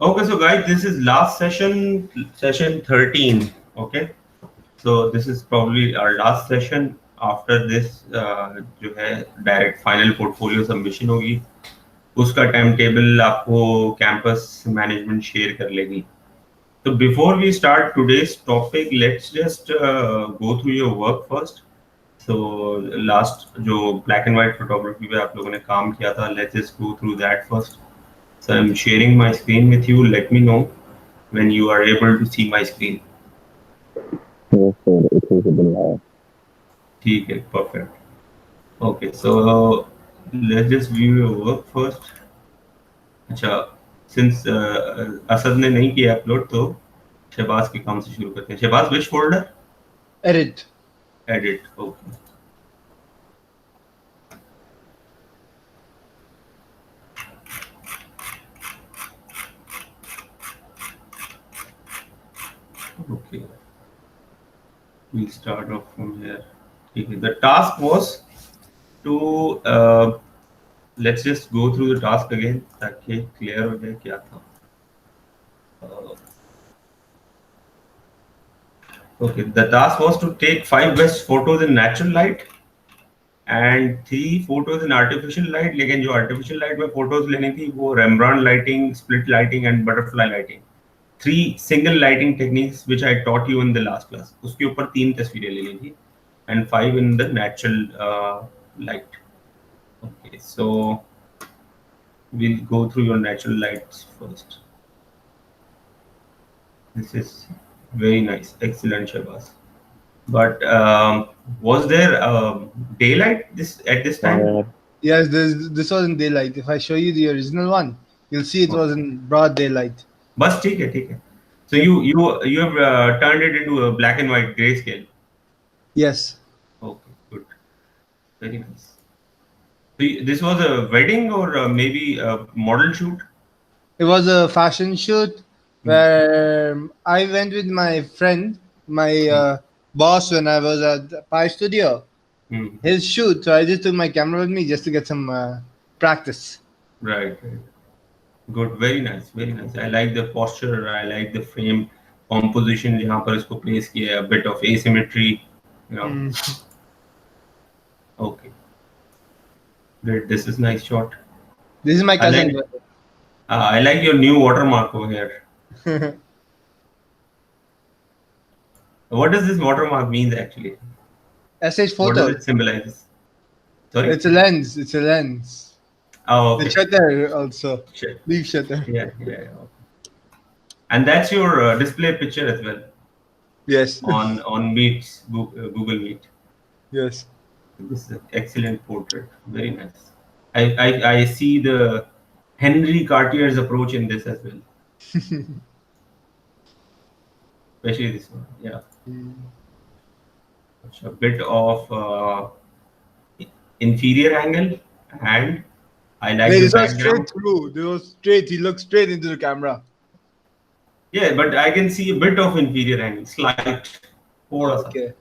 Okay, so guys, this is last session, session 13. Okay, so this is probably our last session. After this, जो है direct final portfolio submission होगी. उसका time table आपको campus management share कर लेगी. So before we start today's topic, let's just go through your work first. So last जो black and white photography पे आप लोगों ने काम किया था, let's just go through that first. So I'm sharing my screen with you. Let me know when you are able to see my screen. Yes, sir. It is visible now. ठीक है, perfect. Okay, so let's just view your work first. अच्छा, since Asad ने नहीं किया upload तो शहबाज के काम से शुरू करते हैं. Shahbaz, which folder? Edit. Edit. Okay. Okay. We'll start off from here. Okay. The task was to let's just go through the task again ताकि clear हो जाए क्या था. Okay, the task was to take 5 best photos in natural light and 3 photos in artificial light. लेकिन जो artificial light में photos लेनी थी वो Rembrandt lighting, split lighting and butterfly lighting. 3 single lighting techniques which I taught you in the last class. उसके ऊपर 3 तस्वीरें लेनी थी and 5 in the natural light. Okay, so we'll go through your natural lights first. This is very nice, excellent, Shabazz. But was there daylight at this time? Yes, this was in daylight. If I show you the original one, you'll see it was in broad daylight. बस ठीक है. So you have turned it into a black and white grayscale. Yes. Okay, good, very nice. So this was a wedding or maybe a model shoot? It was a fashion shoot where I went with my friend, my boss, when I was at Pi Studio. His shoot, so I just took my camera with me just to get some practice. Right. Good, very nice, very nice. I like the posture, I like the frame composition जहाँ पर इसको place किया, a bit of asymmetry, you know. Okay. Great, this is nice shot. This is my cousin. I like your new watermark over here. What does this watermark mean actually? SH photo. What does it symbolize? Sorry? It's a lens. It's a lens. Oh, okay. The shutter also. Leaf shutter. Yeah. Okay. And that's your display picture as well. Yes. On Meets, Google Meet. Yes. This is an excellent portrait. Very nice. I see the Henry Cartier's approach in this as well. Especially this one. Yeah. A bit of inferior angle, and I like the background. Straight through. They were straight. He looked straight into the camera. Yeah, but I can see a bit of inferior angle, slight. Okay.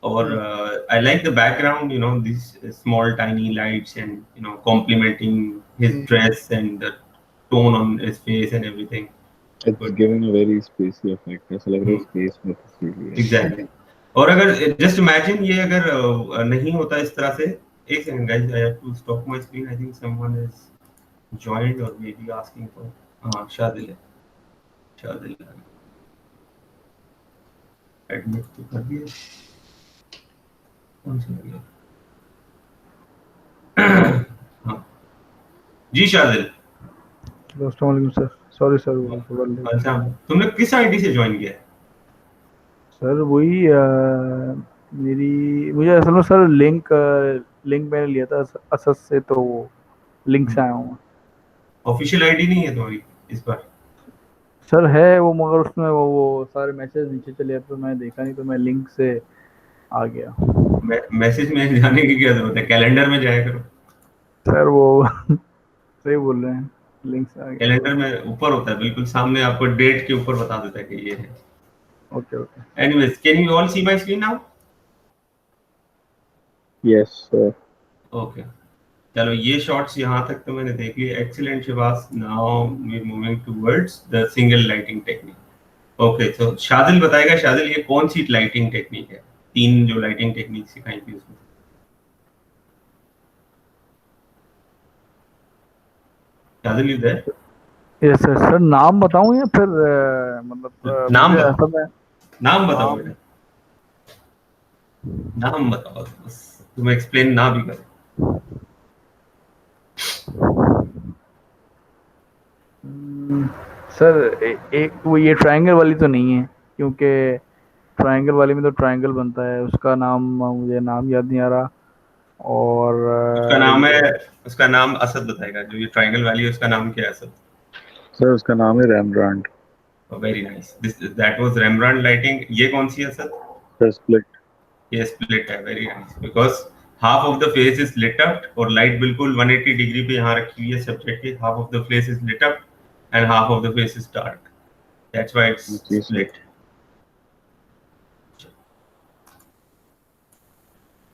Or I like the background, you know, these small tiny lights and, you know, complementing his dress and the tone on his face and everything. It's giving a very spacey effect. ऐसा लग रहा है space में तस्वीर है. Exactly. और अगर just imagine ये अगर नहीं होता इस तरह से, एक second guys, I have to stop my screen. I think someone is joined or maybe asking for शादिल है. Admit तो कर दिया. हाँ जी शादिल. अस्सलाम सर. Sorry sir. अच्छा, तुमने किस आईडी से ज्वाइन किया? सर वही मुझे असल में सर लिंक मैंने लिया था असद से, तो वो लिंक से आया हूँ. ऑफिशियल आईडी नहीं है तुम्हारी इस बार? सर है वो, मगर उसमें वो सारे मैसेज नीचे चले जाते तो मैं देखा नहीं, तो मैं लिंक से आ गया. मैसेज में जाने की क्या जरूरत है, कैलेंडर में जाया करो. सर वो सही बोल रहे हैं, लिंक से आ गया. कैलेंडर में ऊपर होता है, बिल्कुल सामने आपको डेट के ऊपर बता देता है कि ये है. Okay. Anyways, can you all see my screen now? Yes, sir. Okay. चलो ये शॉट्स यहाँ तक तो मैंने देख लिया। Excellent Shivas, now we moving towards the single lighting technique. Okay, तो शादिल बताएगा। शादिल, ये कौन सी लाइटिंग टेक्निक है? 3 जो लाइटिंग टेक्निक सिखाई थी उसमें। शादिल इधर? Yes sir. सर नाम बताऊं या फिर मतलब नाम मुझे बताओ। ऐसा में नाम बताओ नाम बेटा, नाम बताओ, बस तुम एक्सप्लेन ना भी करो। सर एक वो ये ट्रायंगल वाली तो नहीं है, क्योंकि ट्रायंगल वाली में तो ट्रायंगल बनता है, उसका नाम मुझे नाम याद नहीं आ रहा। और उसका नाम है, ये उसका नाम असद बताएगा। जो ये ट्रायंगल वाली है उसका नाम क्या है असद? सर उसका नाम है Rembrandt. Very nice, this that was Rembrandt lighting. ये कौन सी है असद? Sir split. ये स्प्लिट है। Very nice, because half of the face is lit up और लाइट बिल्कुल 180 डिग्री पे यहाँ रखी हुई है सब्जेक्ट की। Half of the face is lit up and half of the face is dark, that's why it's जी सर। स्प्लिट।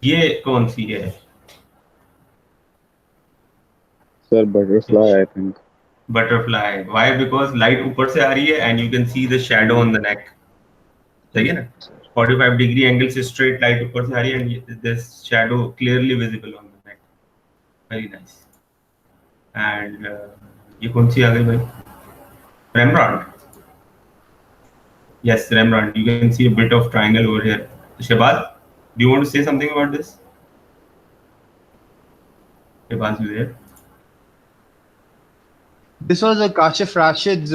ये कौन सी है? Sir butterfly I think. Butterfly. Why? Because light ऊपर से आ रही है and you can see the shadow on the neck. सही है ना? 45 डिग्री एंगल से स्ट्रेट लाइट ऊपर से आ रही है and this shadow clearly visible on the neck. Very nice. And ये कौन सी आ गई भाई? रेमब्रांड। Yes, Rembrandt. You can see a bit of triangle over here. Shehbaz, do you want to say something about this? Shehbaz, you there? This was a Kashif Rashid's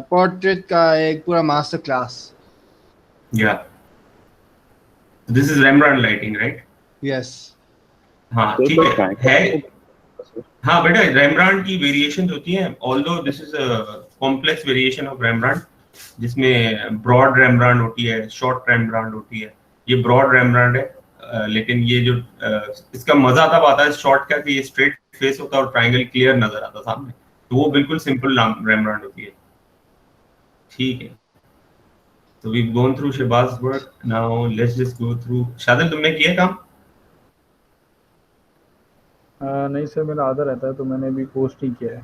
portrait का एक पूरा master class. Yeah. This is Rembrandt lighting, right? Yes. हाँ sir ठीक कोई है। triangle? हाँ बेटा, रेमब्रांड की वेरिएशन होती हैं, although this is a complex variation of Rembrandt, जिसमें ब्रॉड रेमब्रांड होती है, शॉर्ट रेमब्रांड होती है। ये ब्रॉड रेमब्रांड है, लेकिन ये जो इसका मजा तब आता है शॉर्ट का कि ये स्ट्रेट फेस होता है और ट्रायंगल क्लियर नजर आता सामने, तो वो बिल्कुल सिंपल रेमब्रांड होती है। ठीक है, तो we gone through Shahbaz work, now let's just go through. Shadil, तुमने किया काम? नहीं सर, मेरा आधा रहता है तो मैंने अभी पोस्ट नहीं किया है।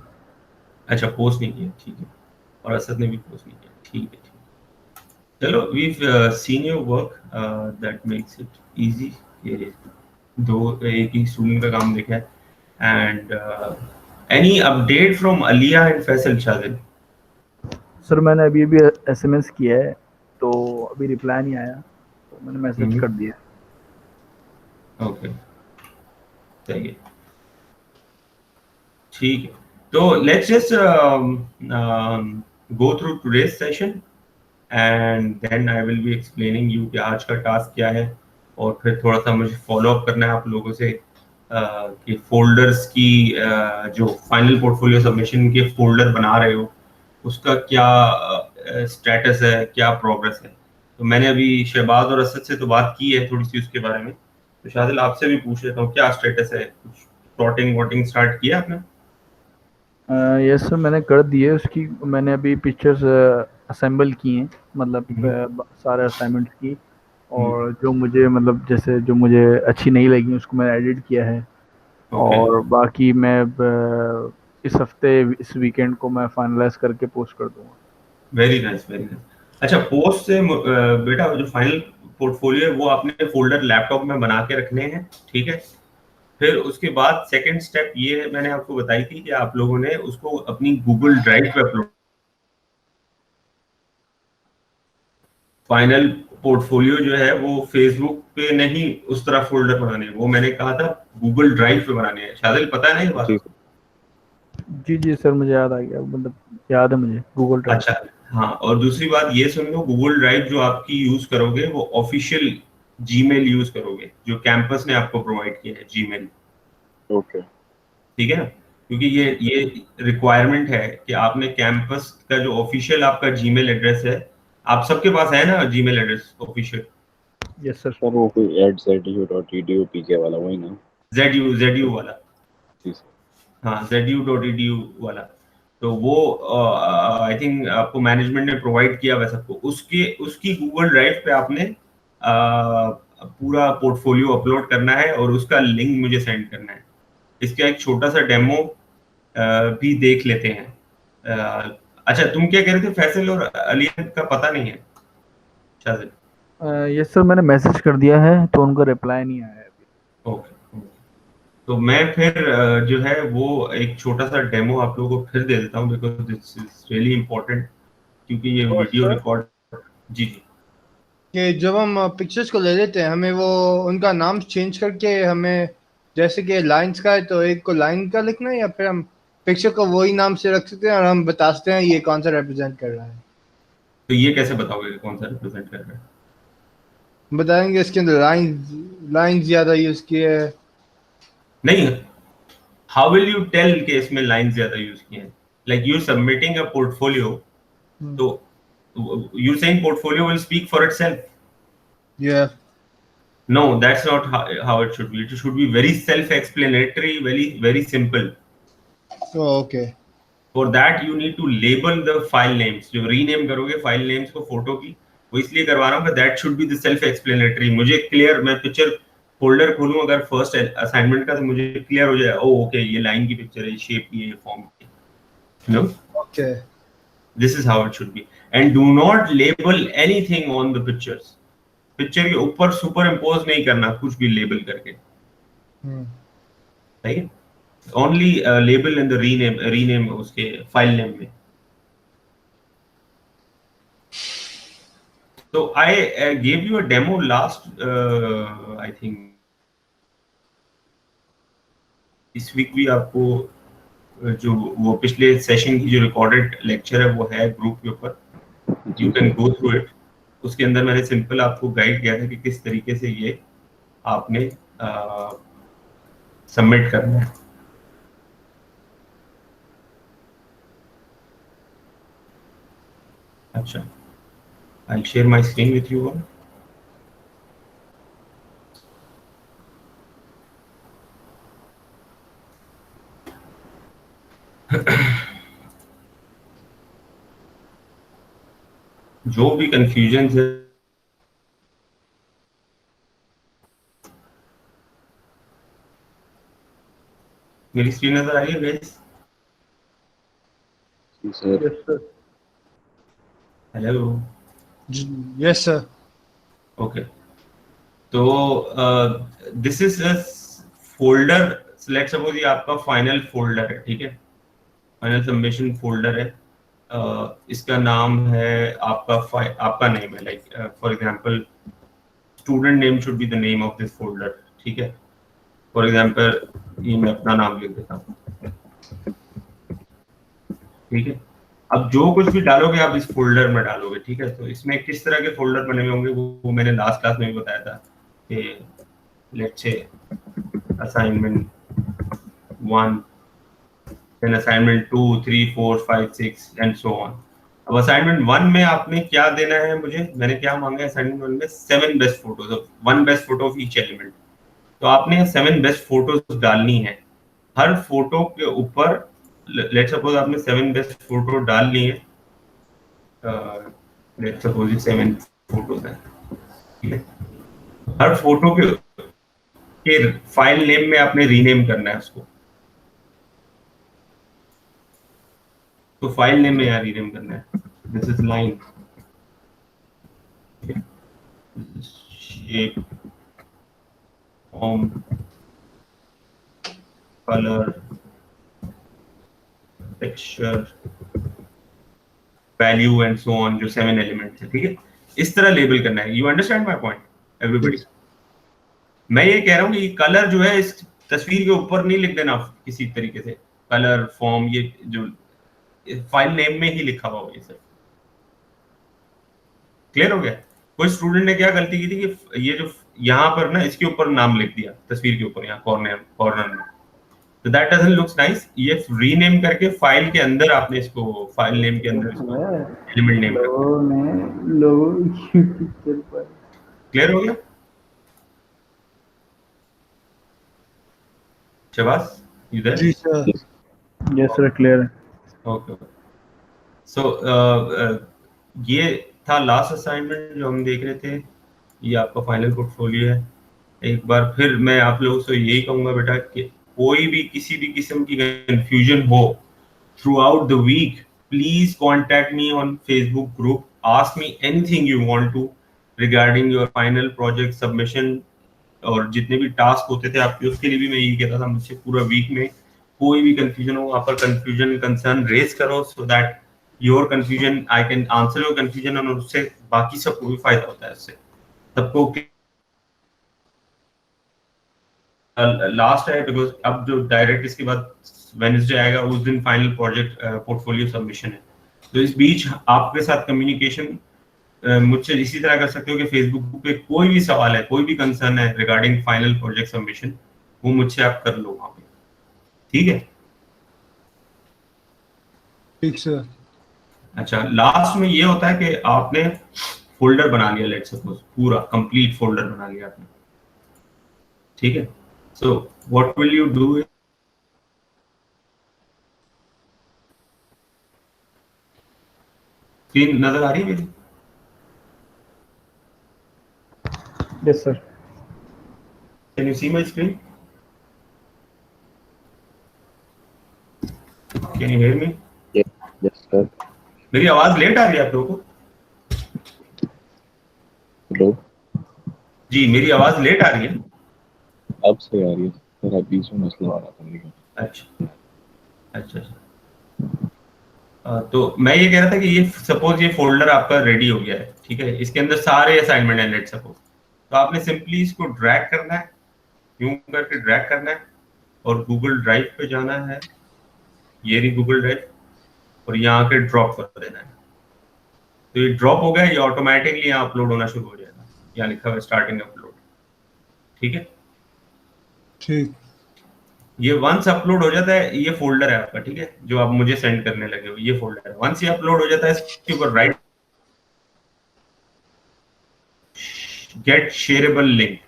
अच्छा, पोस्ट नहीं किया, ठीक है। और असद ने भी पोस्ट नहीं किया, ठीक है, ठीक है। चलो, we've seen your work, that makes it easy। ये एक ही स्टूडेंट का काम देखा है। And any update from Aliya and Faisal Shadil? Sir मैंने अभी अभी SMS किया है, तो अभी रिप्लाई नहीं आया, तो मैंने मैसेज कर दिया। ओके, सही है, ठीक है। तो let's just go through today's session and then I will be explaining you कि आज का टास्क क्या है, और फिर थोड़ा सा मुझे फॉलो अप करना है आप लोगों से कि फोल्डर्स की जो फाइनल पोर्टफोलियो सबमिशन के फोल्डर बना रहे हो उसका क्या स्टेटस है, क्या प्रोग्रेस है। तो मैंने अभी शहबाज और असद से तो बात की है थोड़ी सी उसके बारे में, तो शादिल आपसे भी पूछ लेता हूँ क्या स्टेटस है, कुछ प्लॉटिंग वॉटिंग स्टार्ट किया आपने? यस सर, मैंने कर दी है उसकी। मैंने अभी पिक्चर्स असेंबल की हैं, मतलब सारे असाइनमेंट्स की, और जो मुझे मतलब जैसे जो मुझे अच्छी नहीं लगी उसको मैंने एडिट किया है। और बाकी मैं इस हफ्ते इस वीकेंड को मैं फाइनलाइज करके पोस्ट कर दूंगा। Very nice, very nice. अच्छा, पोस्ट से बेटा जो फाइनल पोर्टफोलियो है वो आपने फोल्डर लैपटॉप में बना के रखने हैं, ठीक है। फिर उसके बाद सेकंड स्टेप ये है, मैंने आपको बताई थी कि आप लोगों ने उसको अपनी गूगल ड्राइव पे अपलोड। फाइनल पोर्टफोलियो जो है वो फेसबुक पे नहीं उस तरह फोल्डर बनाने हैं, वो मैंने कहा था गूगल ड्राइव पे बनाने हैं। शादिल पता है ना ये बात? जी जी सर, मुझे याद आ गया, मतलब याद है मुझे गूगल ड्राइव। अच्छा, हाँ, और दूसरी बात ये सुन लो, गूगल ड्राइव जो आपकी यूज करोगे वो ऑफिशियल जीमेल यूज करोगे जो कैंपस ने आपको प्रोवाइड किया है, जीमेल। ओके, ठीक है ना? क्योंकि ये रिक्वायरमेंट है कि आपने कैंपस का जो ऑफिशियल आपका जीमेल एड्रेस है, आप सबके पास है ना Gmail address official? Yes sir. Sir वो कोई @ZU.edu PK वाला वही ना? ZU वाला, जी सर। हाँ, ZU.edu वाला। तो वो आई थिंक आपको मैनेजमेंट ने प्रोवाइड किया हुआ सबको। उसकी गूगल ड्राइव पे आपने पूरा पोर्टफोलियो अपलोड करना है और उसका लिंक मुझे सेंड करना है। इसका एक छोटा सा डेमो भी देख लेते हैं। अच्छा, तुम क्या कह रहे थे? फैसल और अलियन का पता नहीं है शायद। यस सर, मैंने मैसेज कर दिया है तो उनका रिप्लाई नहीं आया है अभी। ओके, तो मैं फिर जो है वो एक छोटा सा डेमो आप लोगों को फिर दे देता हूँ, because this is really important, क्योंकि ये और वीडियो सर, रिकॉर्ड। जी जी। कि जब हम पिक्चर्स को ले लेते हैं हमें वो उनका नाम चेंज करके हमें, जैसे कि लाइंस का है तो एक को लाइन का लिखना है, या फिर हम पिक्चर को वही नाम से रख सकते हैं और हम बता सकते हैं ये कौन सा रिप्रेजेंट कर रहा है। तो ये कैसे बताओगे कि कौन सा रिप्रेजेंट कर रहा है? बताएंगे इसके अंदर लाइन लाइन ज्यादा यूज किए है। नहीं, हाउ विल यू टेल कि इसमें लाइन ज्यादा यूज किए हैं? Like you submitting a portfolio, तो you saying portfolio will speak for itself. या No, that's not how it should be. It should be very self-explanatory, very simple. Okay For that you need to label the file names. जो rename करोगे file names को photo की, वो इसलिए करवा रहा हूँ कि that should be the self-explanatory. मुझे क्लियर, मैं पिक्चर फोल्डर खोलूं अगर फर्स्ट असाइनमेंट का, तो मुझे क्लियर हो जाए, ओ ओके ये लाइन की पिक्चर है, शेप की है, फॉर्म की, you know. Okay This is how it should be. And do not label anything on the pictures. Picture के ऊपर सुपर इम्पोज नहीं करना कुछ भी लेबल करके, सही है? Only label in the rename उसके फाइल नेम में। तो I gave you a demo last, I think इस वीक भी आपको जो वो पिछले सेशन की जो रिकॉर्डेड लेक्चर है वो है ग्रुप के ऊपर, you can go through it. उसके अंदर मैंने सिंपल आपको गाइड किया था कि किस तरीके से ये आपने सबमिट करना है। अच्छा, I'll share my screen with you all. जो भी कंफ्यूजन है, मेरी स्क्रीन नजर आ रही है guys? Sir yes sir. Hello, yes sir. Okay. तो this is a folder, let's suppose ये आपका फाइनल फोल्डर है, ठीक है, फाइनल सबमिशन फोल्डर है। इसका नाम है आपका नेम है, like for example student name should be the name of this folder, ठीक है। फॉर एग्जांपल ये मैं अपना नाम लिख देता हूँ, ठीक है। अब जो कुछ भी डालोगे आप इस फोल्डर में डालोगे, ठीक है। तो इसमें किस तरह के फोल्डर बने हुए होंगे वो मैंने लास्ट क्लास में भी बताया था कि let's say assignment 1, then assignment 2, 3, 4, 5, 6 and so on. अब असाइनमेंट 1 में आपने क्या देना है मुझे, मैंने क्या मांगा है असाइनमेंट 1 में? 7 best photos of 1 best photo of each element. तो आपने 7 बेस्ट फोटोज डालनी है हर फोटो के ऊपर। लेट्स सपोज आपने 7 बेस्ट फोटो डाल ली है, लेट्स सपोज ये 7 फोटोज हैं, ठीक है। हर फोटो के फाइल नेम में आपने रीनेम करना है उसको, तो फाइल नेम में यहाँ रीनेम करना है। This is line, shape, form, colour, texture, value and so on, जो 7 एलिमेंट्स है, ठीक है। इस तरह लेबल करना है। You understand my point everybody? मैं ये कह रहा हूँ कि कलर जो है इस तस्वीर के ऊपर नहीं लिख देना किसी तरीके से, कलर, फॉर्म, ये जो फाइल नेम में ही लिखा हुआ हो, ये सब क्लियर हो गया? कोई स्टूडेंट ने क्या गलती की थी कि ये जो यहाँ पर ना इसके ऊपर नाम लिख दिया तस्वीर के ऊपर, यहाँ कॉर्नर में, तो दैट डजंट लुक्स नाइस। ये रीनेम करके फाइल के अंदर आपने इसको, फाइल नेम के अंदर इसको एलिमेंट नेम रखना। क्लियर हो गया शबास? You there? जी सर। यस सर, क्लियर है। ओके। सो ये था लास्ट असाइनमेंट जो हम देख रहे थे। ये आपका फाइनल पोर्टफोलियो है। एक बार फिर मैं आप लोगों से यही कहूंगा बेटा कि कोई भी किसी भी किस्म की कंफ्यूजन हो throughout the week, please contact me on Facebook group. Ask me anything you want to regarding your final project submission. और जितने भी टास्क होते थे आपके, उसके लिए भी मैं यही कहता था, मुझसे पूरा वीक में कोई भी कंफ्यूजन हो, वहाँ पर कंफ्यूजन कंसर्न रेज करो, so that your confusion I can answer your confusion, और उससे बाकी सबको भी फायदा होता है। इससे सबको लास्ट है, बिकॉज अब जो डायरेक्ट इसके बाद वेडनेसडे आएगा, उस दिन फाइनल प्रोजेक्ट पोर्टफोलियो सबमिशन है। तो इस बीच आपके साथ कम्युनिकेशन मुझसे इसी तरह कर सकते हो कि फेसबुक पे कोई भी सवाल है, कोई भी कंसर्न है रिगार्डिंग फाइनल प्रोजेक्ट सबमिशन, वो मुझसे आप कर लो वहां पे, ठीक है? ठीक सर। अच्छा, लास्ट में ये होता है कि आपने फोल्डर बना लिया, लेट्स सपोज पूरा कंप्लीट फोल्डर बना लिया आपने, ठीक है? So what will you do? Screen नजर आ रही है मेरी? Yes sir. Can you see my screen? Can you hear me? Yes sir. मेरी आवाज लेट आ रही है आप लोगों को? हेलो, जी, मेरी आवाज लेट आ रही है? अब से आ रही है सर, बीच में मसला आ रहा था मेरे को। अच्छा अच्छा अच्छा। तो मैं ये कह रहा था कि ये सपोज ये फोल्डर आपका रेडी हो गया है, ठीक है? इसके अंदर सारे असाइनमेंट है, लेट सपोज। तो आपने सिंपली इसको ड्रैग करना है, यूं करके ड्रैग करना है, और गूगल ड्राइव पे जाना है, ये रही गूगल ड्राइव, और यहाँ के ड्रॉप कर देना है। तो ये ड्रॉप हो गया, ये ऑटोमेटिकली यहाँ अपलोड होना शुरू हो जाएगा, यहाँ लिखा हुआ स्टार्टिंग अपलोड, ठीक है? ठीक। ये वंस अपलोड हो जाता है, ये फोल्डर है आपका, ठीक है, जो आप मुझे सेंड करने लगे हो, ये फोल्डर है। वंस ये अपलोड हो जाता है, इसके ऊपर राइट गेट शेयरेबल लिंक,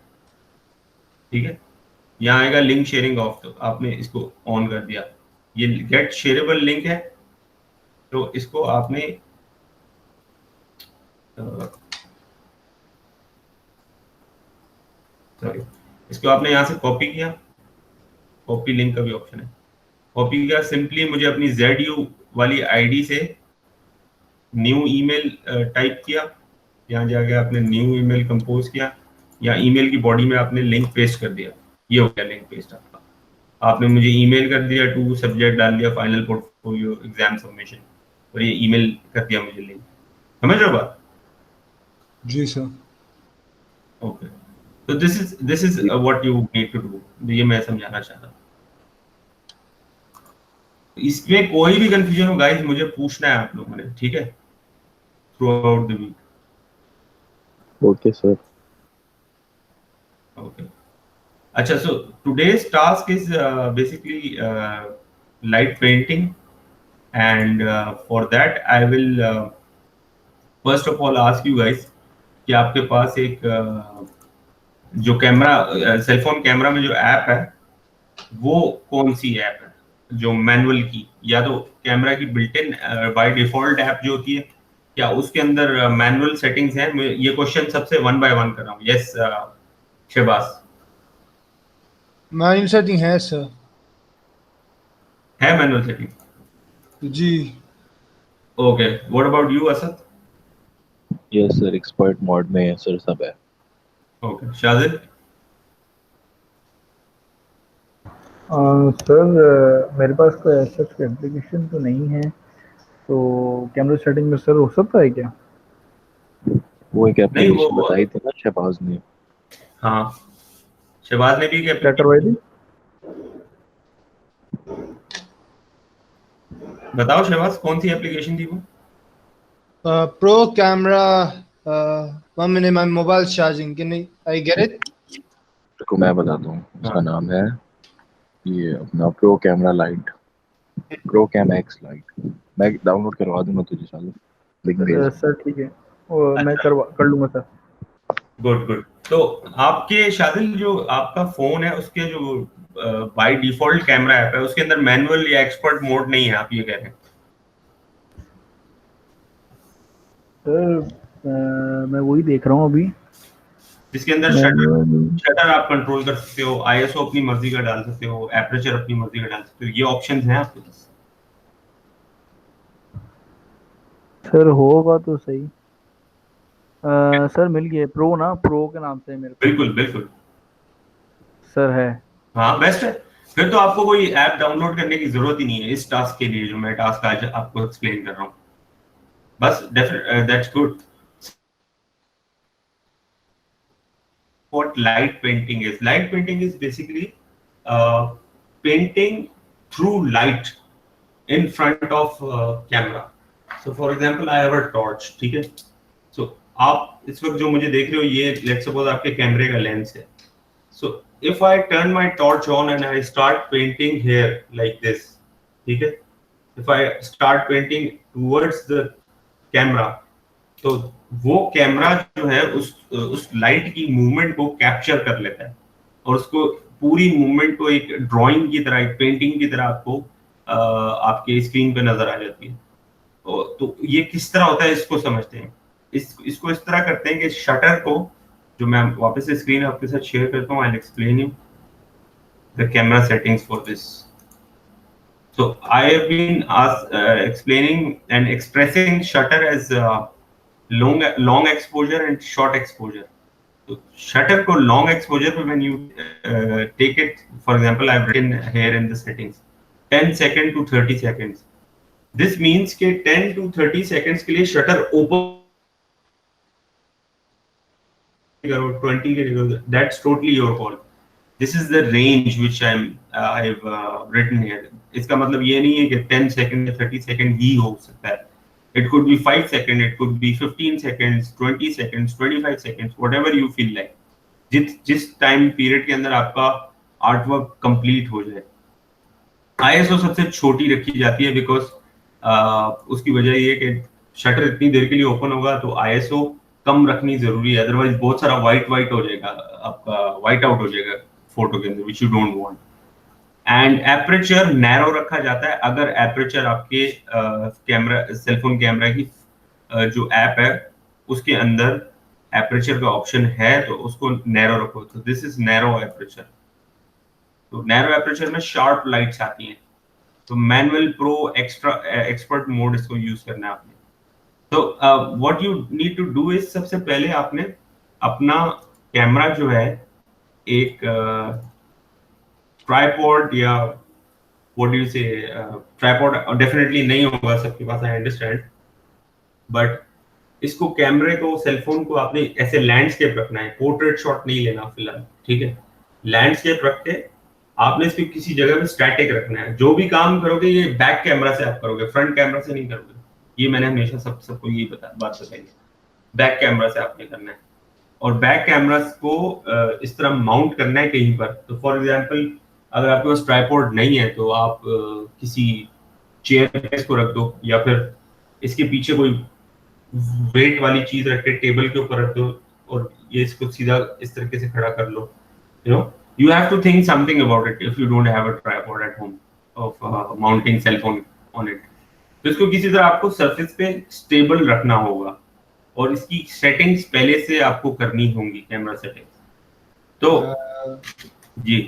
ठीक है? यहाँ आएगा लिंक शेयरिंग ऑफ, तो आपने इसको ऑन कर दिया, ये गेट शेयरेबल लिंक है, तो इसको आपने सॉरी, इसको आपने यहाँ से कॉपी किया, कॉपी लिंक का भी ऑप्शन है, कॉपी किया, सिंपली मुझे अपनी ZU वाली आईडी से न्यू ईमेल टाइप किया, यहाँ जाके आपने न्यू ईमेल कंपोज किया, या ईमेल की बॉडी में आपने लिंक पेस्ट कर दिया, ये हो गया लिंक पेस्ट आपका। आपने मुझे ईमेल कर दिया, टू सब्जेक्ट डाल दिया फाइनल पोर्टफोलियो एग्जाम सबमिशन, और ये ईमेल कर दिया मुझे लिंक। समझ रहे हो बात? जी सर। ओके, तो this is what you need to do, ये मैं समझाना चाहता हूँ। इसमें कोई भी कंफ्यूजन हो गाइस, मुझे पूछना है आप लोगों ने, ठीक है? Throughout the week. Okay sir. Okay. Acha, so today's task is basically light painting, and for that I will first of all ask you guys कि आपके पास एक जो कैमरा, सेलफोन कैमरा में जो ऐप है, वो कौन सी ऐप है? जो मैनुअल की, या तो कैमरा की built in by default app जो होती है, क्या उसके अंदर मैनुअल सेटिंग्स हैं? ये क्वेश्चन सबसे वन बाय वन कर रहा हूँ। यस शहबाज, मैनुअल सेटिंग है सर। है मैनुअल सेटिंग? जी। Okay, what about you Asad? Yes sir, expert mode में सर सब है। ओके, शाजिद? सर मेरे पास कोई ऐसा एप्लीकेशन तो नहीं है, तो कैमरा सेटिंग में सर हो सकता है क्या? वो एक नहीं, एप्लीकेशन वो बताई थी ना शहबाज ने। हाँ, शहबाज ने भी क्या क्या करवाई थी? बताओ शहबाज, कौन सी एप्लीकेशन थी वो? Pro camera. 1 minute, my mobile charging. Can I get it? को मैं बताता हूँ, उसका नाम है ये अपना pro camera light, pro cam X light. मैं डाउनलोड करवा दूंगा तुझे, सालों लिंक भेज। सर ठीक है, और मैं कर लूँगा सर। Good good. तो आपके शादिल, जो आपका फोन है, उसके जो बाय डिफॉल्ट कैमरा ऐप है, उसके अंदर मैनुअल या एक्सपर्ट मोड नहीं है, आप ये कह रहे हैं? सर मैं वही देख रहा हूँ अभी। जिसके अंदर शटर आप कंट्रोल कर सकते हो, आईएसओ अपनी मर्जी का डाल सकते हो, एपरेचर अपनी मर्जी का डाल सकते हो। ये ऑप्शंस हैं आपके पास। सर होगा तो सही। सर मिल गए, प्रो ना, प्रो के नाम से है मेरे पास। बिल्कुल बिल्कुल सर है। हाँ बेस्ट है। फिर तो आपको कोई ऐप डाउनलोड करने की जरूरत ही नहीं है इस टास्क के लिए, जो मैं टास्क आज आपको एक्सप्लेन कर रहा हूँ। बस that's good. What light painting is? Light painting is basically painting through light in front of camera. So for example, I have a torch, ठीक है? So आप इस वक्त जो मुझे देख रहे हो, ये let's suppose आपके कैमरे का लेंस है। So if I turn my torch on and I start painting here like this, ठीक है? If I start painting towards the camera, तो वो कैमरा जो है उस लाइट की मूवमेंट को कैप्चर कर लेता है और उसको पूरी मूवमेंट को एक ड्राइंग की तरह, एक पेंटिंग की तरह आपको आपके स्क्रीन पे नजर आ जाती है। तो ये किस तरह होता है इसको समझते हैं। इसको इस तरह करते हैं कि शटर को, जो मैं वापस से स्क्रीन आपके साथ शेयर करता हूँ, I will explain you the camera settings for this. So I have been explaining and expressing shutter as long exposure and short exposure. So shutter को long exposure पे when you take it, for example, I've written here in the settings 10 second to 30 seconds. This means कि 10 to 30 seconds के लिए shutter open करो, 20 के लिए, that's totally your call. This is the range which I've written here. इसका मतलब ये नहीं है कि 10 सेकंड या 30 सेकंड ही हो सकता है। It could be 5 seconds, it could be 15 seconds, 20 seconds, 25 seconds, whatever you feel like. जिस टाइम पीरियड के अंदर आपका आर्ट वर्क कंप्लीट हो जाए। आईएसओ सबसे छोटी रखी जाती है बिकॉज उसकी वजह ये कि शटर इतनी देर के लिए ओपन होगा तो आईएसओ कम रखनी जरूरी है, अदरवाइज बहुत सारा व्हाइट हो जाएगा, आपका व्हाइट आउट हो जाएगा फोटो के अंदर, which you don't want. And aperture narrow रखा जाता है। अगर एपरेचर आपके कैमरा, सेलफोन कैमरा की जो ऐप है उसके अंदर एपरेचर का ऑप्शन है तो उसको नैरो रखो। तो दिस इज नैरो एपरेचर। तो नैरो एपरेचर में शार्प लाइट्स आती हैं। तो मैनुअल, प्रो, एक्सपर्ट मोड इसको यूज करना है आपने। तो what you need to do is, सबसे पहले आपने अपना कैमरा जो है एक ट्राइपॉड या व्हाट डू यू से, ट्राइपॉड डेफिनेटली नहीं होगा सबके पास, आई अंडरस्टैंड, बट इसको कैमरे को, सेलफोन को आपने ऐसे लैंडस्केप रखना है, पोर्ट्रेट शॉट नहीं लेना फिलहाल, ठीक है? लैंडस्केप रख के आपने इसको किसी जगह पे स्टैटिक रखना है। जो भी काम करोगे ये बैक कैमरा से आप करोगे, फ्रंट कैमरा से नहीं करोगे। ये मैंने हमेशा सबको ये बात बताई है, बैक कैमरा से आपने करना है। और बैक कैमरा को इस तरह माउंट करना है कहीं पर। तो फॉर एग्जांपल अगर आपके पास ट्राइपॉड नहीं है तो आप किसी चेयर पे इसको रख दो, या फिर इसके पीछे कोई वेट वाली चीज रख के टेबल के ऊपर रख दो और ये इसको सीधा इस तरीके से खड़ा कर लो। You know, you have to think something about it if you don't have a tripod at home of mounting cell phone on it. तो इसको किसी तरह आपको सरफेस पे स्टेबल रखना होगा और इसकी सेटिंग्स पहले से आपको करनी होंगी, कैमरा सेटिंग्स। तो जी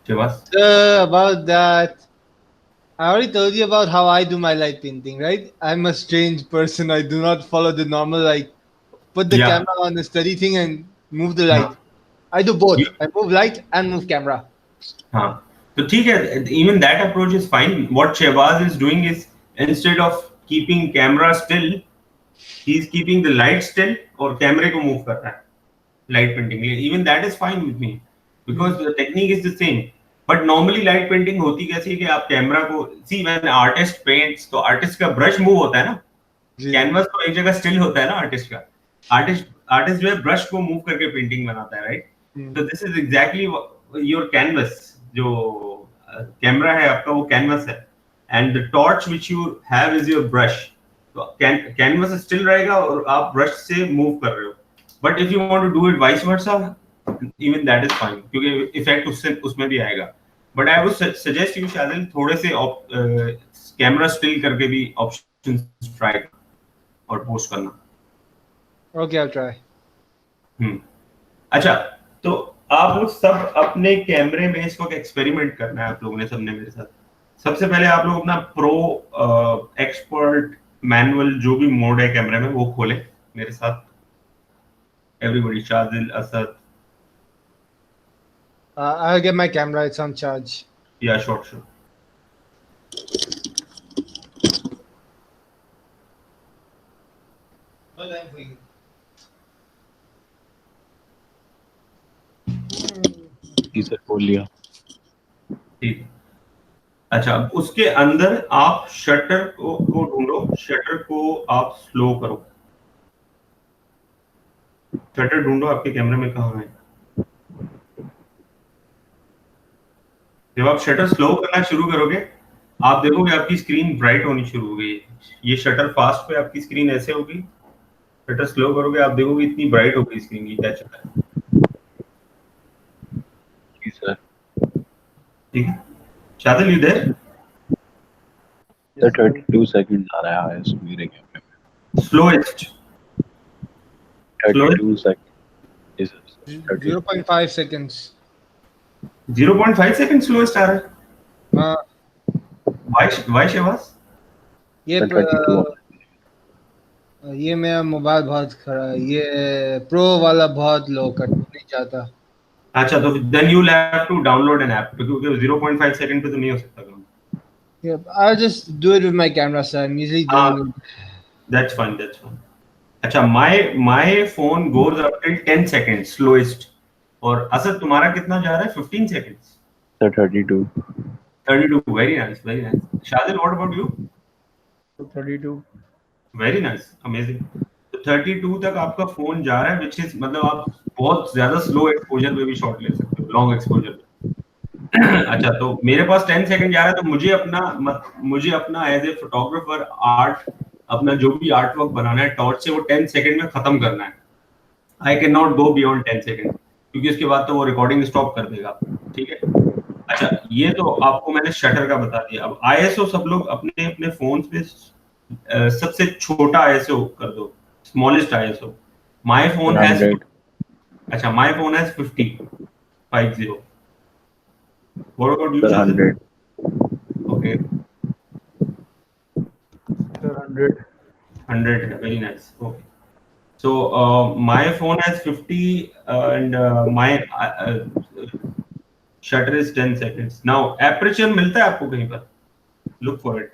Shivas, about that, I already told you about how I do my light painting, right? I'm a strange person. I do not follow the normal, like, put the camera on the steady thing and move the light. I do both. I move light and move camera. हाँ, तो ठीक है, even that approach is fine. What Shehbaz is doing is, instead of keeping camera still, he is keeping the light still और कैमरे को move कर रहा है लाइट पेंटिंग के लिए। Even that is fine with me because the technique is the same. But normally light painting होती कैसी है कि आप कैमरा को, see when artist paints, तो आर्टिस्ट का ब्रश मूव होता है ना, कैनवस तो एक जगह स्टिल होता है ना आर्टिस्ट का। आर्टिस्ट जो है ब्रश को मूव करके पेंटिंग बनाता है, right? So this is exactly your canvas. जो कैमरा है आपका वो कैनवस है, and the torch which you have is your brush. तो कैनवस स्टिल रहेगा और आप ब्रश से मूव कर रहे हो। But if you want to do it vice versa, even that is fine, क्योंकि इफेक्ट उसमें भी आएगा। But I would suggest you शादिल थोड़े से कैमरा स्टिल करके भी ऑप्शन ट्राई और पोस्ट करना। Okay, I'll try. अच्छा, तो आप लोग सब अपने कैमरे में इस वक्त एक्सपेरिमेंट करना है आप लोगों ने सबने मेरे साथ। सबसे पहले आप लोग अपना प्रो, एक्सपर्ट, मैनुअल जो भी मोड है कैमरे में वो खोलें मेरे साथ। Everybody, Shadil, Asad, I'll get my camera. It's on charge. या शॉर्ट शॉट। जी सर, खोल लिया। ठीक। अच्छा, अब उसके अंदर आप शटर को ढूंढो, शटर को आप स्लो करो। शटर ढूंढो आपके कैमरे में कहाँ है। जब आप शटर स्लो करना शुरू करोगे आप देखोगे आपकी स्क्रीन ब्राइट होनी शुरू हो गई है। ये शटर फास्ट पे आपकी स्क्रीन ऐसे होगी, शटर स्लो करोगे आप देखोगे इतनी ब्राइट होगी स्क्रीन की। क्या चल रहा है? जी सर। ठीक है, Shadil you there? Sir 32 second आ रहा है इस मेरे कैमरे में। Slowest 32 second. जी सर, 0.5 seconds. 0.5 सेकंड स्लोएस्ट आ रहा है। हाँ, वाई शहबाज? ये सर 32 ये मेरा मोबाइल बहुत खराब है। ये प्रो वाला बहुत लो कट नहीं जाता। अच्छा, तो then you have to download an app, क्योंकि 0.5 सेकंड पे तो नहीं हो सकता काम। Yeah, I'll just do it with my camera, sir. I'm usually doing it. That's fine, that's fine. अच्छा, my phone goes up till 10 second slowest. और असद तुम्हारा कितना जा रहा है? 15 seconds. Sir 32। 32, very nice, very nice. Shadil, what about you? 32। Very nice, amazing. तो 32 तक आपका फोन जा रहा है, विच इज मतलब आप बहुत ज्यादा स्लो एक्सपोजर पे भी शॉट ले सकते हो, लॉन्ग एक्सपोजर पे। अच्छा, तो मेरे पास 10 सेकंड जा रहा है, तो मुझे अपना एज ए फोटोग्राफर आर्ट, अपना जो भी आर्ट वर्क बनाना है टॉर्च से, वो 10 सेकंड में खत्म करना है। I can not go beyond 10 second, क्योंकि उसके बाद तो वो रिकॉर्डिंग स्टॉप कर देगा। ठीक है। अच्छा, ये तो आपको मैंने शटर का बता दिया। अब आईएसओ सब लोग अपने अपने फोन पे सबसे छोटा आईएसओ कर दो, smallest ISO. My phone has 100। अच्छा, my phone has 50। What about you, sir Shazil? 100। Okay, sir 100। 100 है, very nice. Okay. So my phone has 50 and my shutter is 10 seconds. Now aperture मिलता है आपको कहीं पर? Look for it.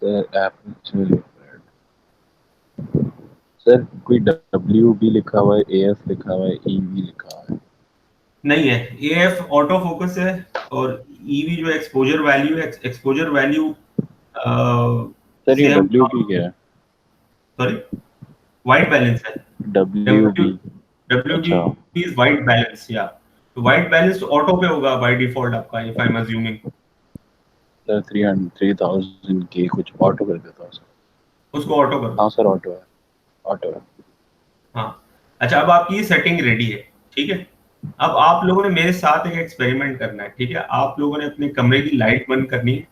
Sir app sir कोई W भी लिखा हुआ है, AF लिखा हुआ है, EV लिखा हुआ है। नहीं है, AF ऑटो फोकस है, और EV जो एक्सपोजर वैल्यू है, एक्सपोजर वैल्यू सर ये WB क्या है? सॉरी, वाइट बैलेंस है। WB। अच्छा। WB is white balance, या तो white balance तो ऑटो पे होगा बाय डिफॉल्ट आपका, if I'm assuming। सर 3000 के कुछ ऑटो कर देता हूँ सर। उसको ऑटो कर दो। हाँ सर, ऑटो है, ऑटो है। हाँ। अच्छा, अब आपकी सेटिंग रेडी है। ठीक है, अब आप लोगों ने मेरे साथ एक एक्सपेरिमेंट करना है। ठीक है, आप लोगों ने अपने कमरे की लाइट बंद करनी है।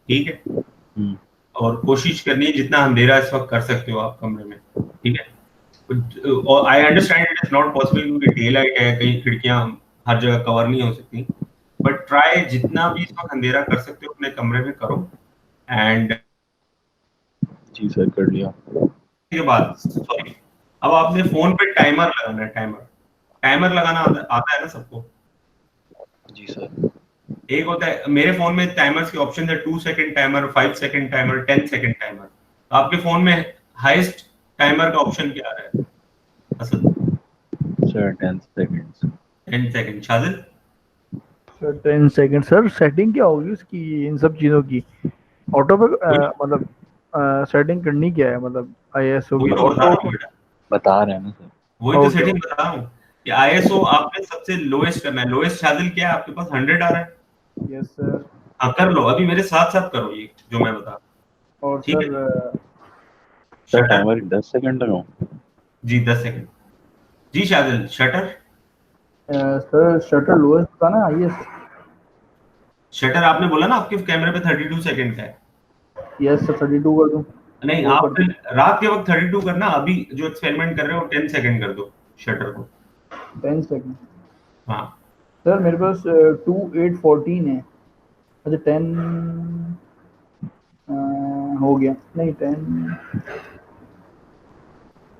ठीक है, और कोशिश करनी है जितना अंधेरा इस वक्त कर सकते हो आप कमरे में। ठीक है, और I understand it is not possible, क्योंकि डे लाइट है, कहीं खिड़कियां हर जगह कवर नहीं हो सकती, बट ट्राई जितना भी इस वक्त अंधेरा कर सकते हो अपने कमरे में करो। एंड जी सर, कर लिया। के बाद सॉरी, अब आपने फोन पे टाइमर लगाना है। टाइमर लगाना आता है ना सबको? जी सर। एक होता है, मेरे फोन में टाइमर्स के ऑप्शन है, 2 second timer, 5 second timer, 10 second timer. आपके फोन में हाईएस्ट टाइमर का ऑप्शन क्या आ रहा है Asad? Sir 10 seconds. 10 second. Shadil? Sir 10 second. Sir setting क्या होगी उसकी, इन सब चीज़ों की? ऑटो पे मतलब सेटिंग करनी क्या है, मतलब आईएसओ की? बता रहे हैं ना सर। वही तो सेटिंग बता रहा हूँ कि आईएसओ आपने सबसे लोएस्ट करना है। लोएस्ट शादिल क्या है आपके पास? 100 आ रहा है? Yes sir. हाँ, कर लो अभी मेरे साथ साथ करो ये जो मैं बता रहा हूँ। और ठीक है, सर टाइमर 10 सेकंड लगाऊं? जी 10 सेकंड। जी शादिल, शटर? सर शटर लोएस्ट का ना, यस। शटर आपने बोला ना आपके कैमरे पे 32 सेकंड का है। यस सर, 32 कर दूं? नहीं, वो आप कर दो। रात के वक्त 32 करना, अभी जो एक्सपेरिमेंट कर रहे हो 10 सेकंड कर दो शटर को। 10 सेकंड हाँ सर, मेरे पास 2 8 14 है। अच्छा 10 हो गया, नहीं 10।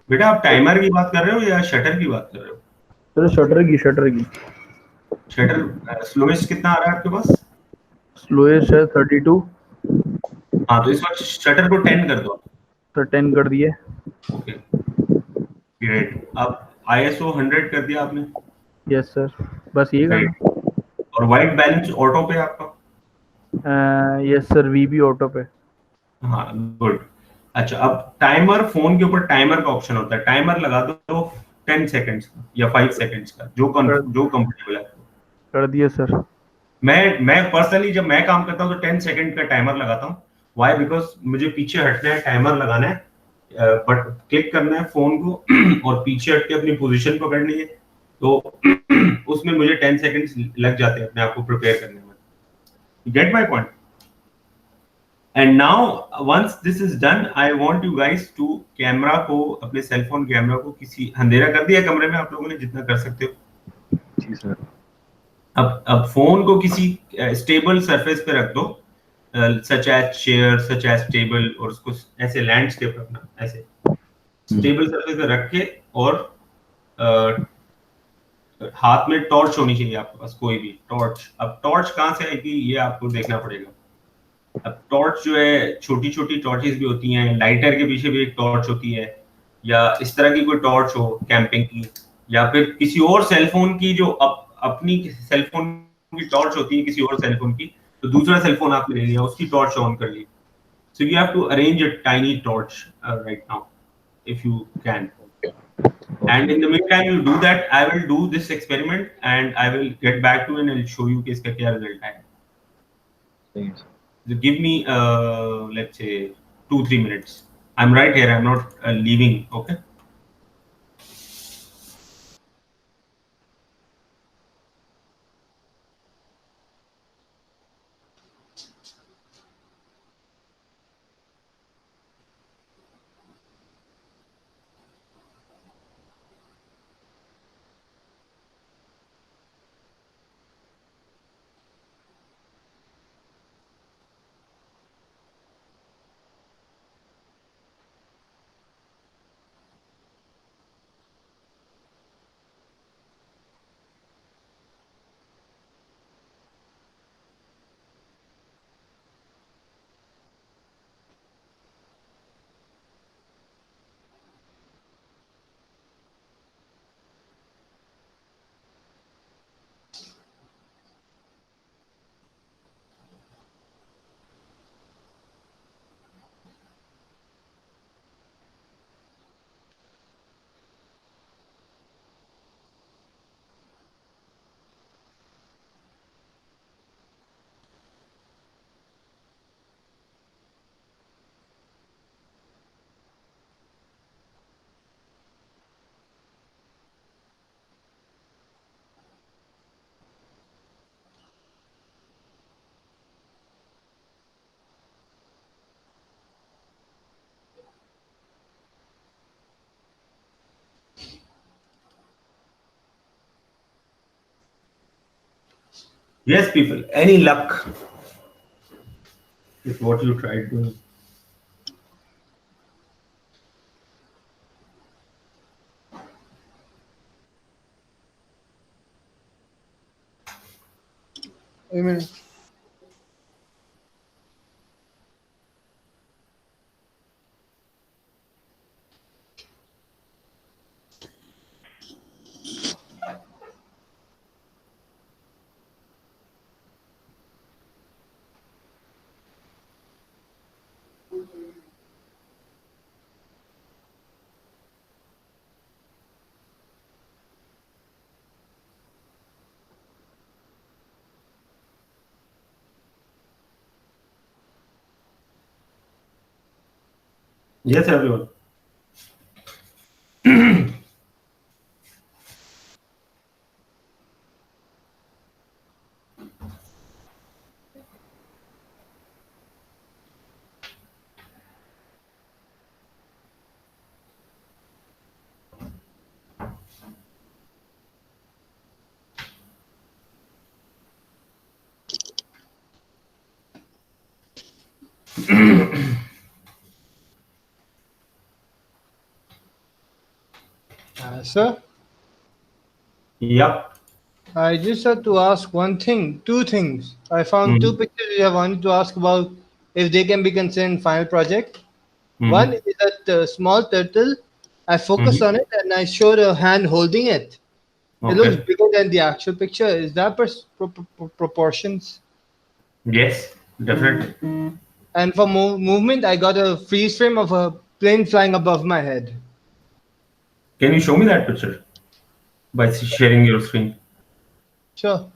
बेटा, आप टाइमर की बात कर रहे हो या शटर की बात कर रहे हो? चलो शटर की शटर स्लोएस्ट कितना आ रहा है आपके पास? स्लोएस्ट है 32। हाँ, तो इस वक्त शटर को 10 कर दो। तो 10 कर दिए। Okay, great. अब ISO 100 कर दिया आपने? यस सर, बस ये करना। ग्रेट। और वाइट बैलेंस ऑटो पे आपका? यस सर, वीबी ऑटो पे। हाँ, गुड। अच्छा, अब टाइमर, फोन के ऊपर टाइमर का ऑप्शन होता है, टाइमर लगा दो 10 सेकंड्स का या 5 सेकंड्स का, जो कर जो कंफर्टेबल है आपको। कर दिए सर। मैं पर्सनली जब मैं काम करता हूँ तो 10 सेकंड का टाइमर लगाता हूँ। व्हाई? बिकॉज मुझे पीछे हटना है, टाइमर लगाना है, बट क्लिक करना है फोन को और पीछे हट के अपनी पोजीशन पकड़नी है, तो उसमें मुझे 10 सेकंड्स लग जाते हैं अपने आप को प्रिपेयर करने में। Get my point? And now once this is done, I want you guys to camera को, अपने सेलफोन कैमरा को किसी, अंधेरा कर दिया कमरे में आप लोगों ने जितना कर सकते हो। जी सर। अब फोन को किसी स्टेबल सरफेस पे रख दो, such as chair, such as table, और उसको ऐसे लैंडस्केप रखना, ऐसे स्टेबल सरफेस पे रख के, और अ, हाथ में टॉर्च होनी चाहिए आपके पास, कोई भी टॉर्च। अब टॉर्च कहाँ से आएगी ये आपको देखना पड़ेगा। अब टॉर्च जो है, छोटी छोटी टॉर्चेस भी होती हैं, लाइटर के पीछे भी एक टॉर्च होती है, या इस तरह की कोई टॉर्च हो कैंपिंग की, या फिर किसी और सेलफोन की, जो अपनी सेलफोन की टॉर्च होती है किसी और सेलफोन की, तो दूसरा सेलफोन आपने ले लिया, उसकी टॉर्च ऑन कर ली। So you have to arrange a tiny torch right now if you can. And okay. in the meantime you do that, I will do this experiment and I will get back to you and I'll show you कि इसका क्या result है. सही है sir. So give me let's say 2-3 minutes. I'm right here, I'm not leaving. Okay. Yes, people. Any luck with what you tried doing? I mean, Yes, everyone. Sir, Yep. I just had to ask two things. I found two pictures which I wanted to ask about if they can be considered final project. One is that small turtle. I focused on it and I showed a hand holding it. It looks Okay. bigger than the actual picture. Is that proportions? Yes, definitely. And for movement, I got a freeze frame of a plane flying above my head. Can you show me that picture by sharing your screen? Sure.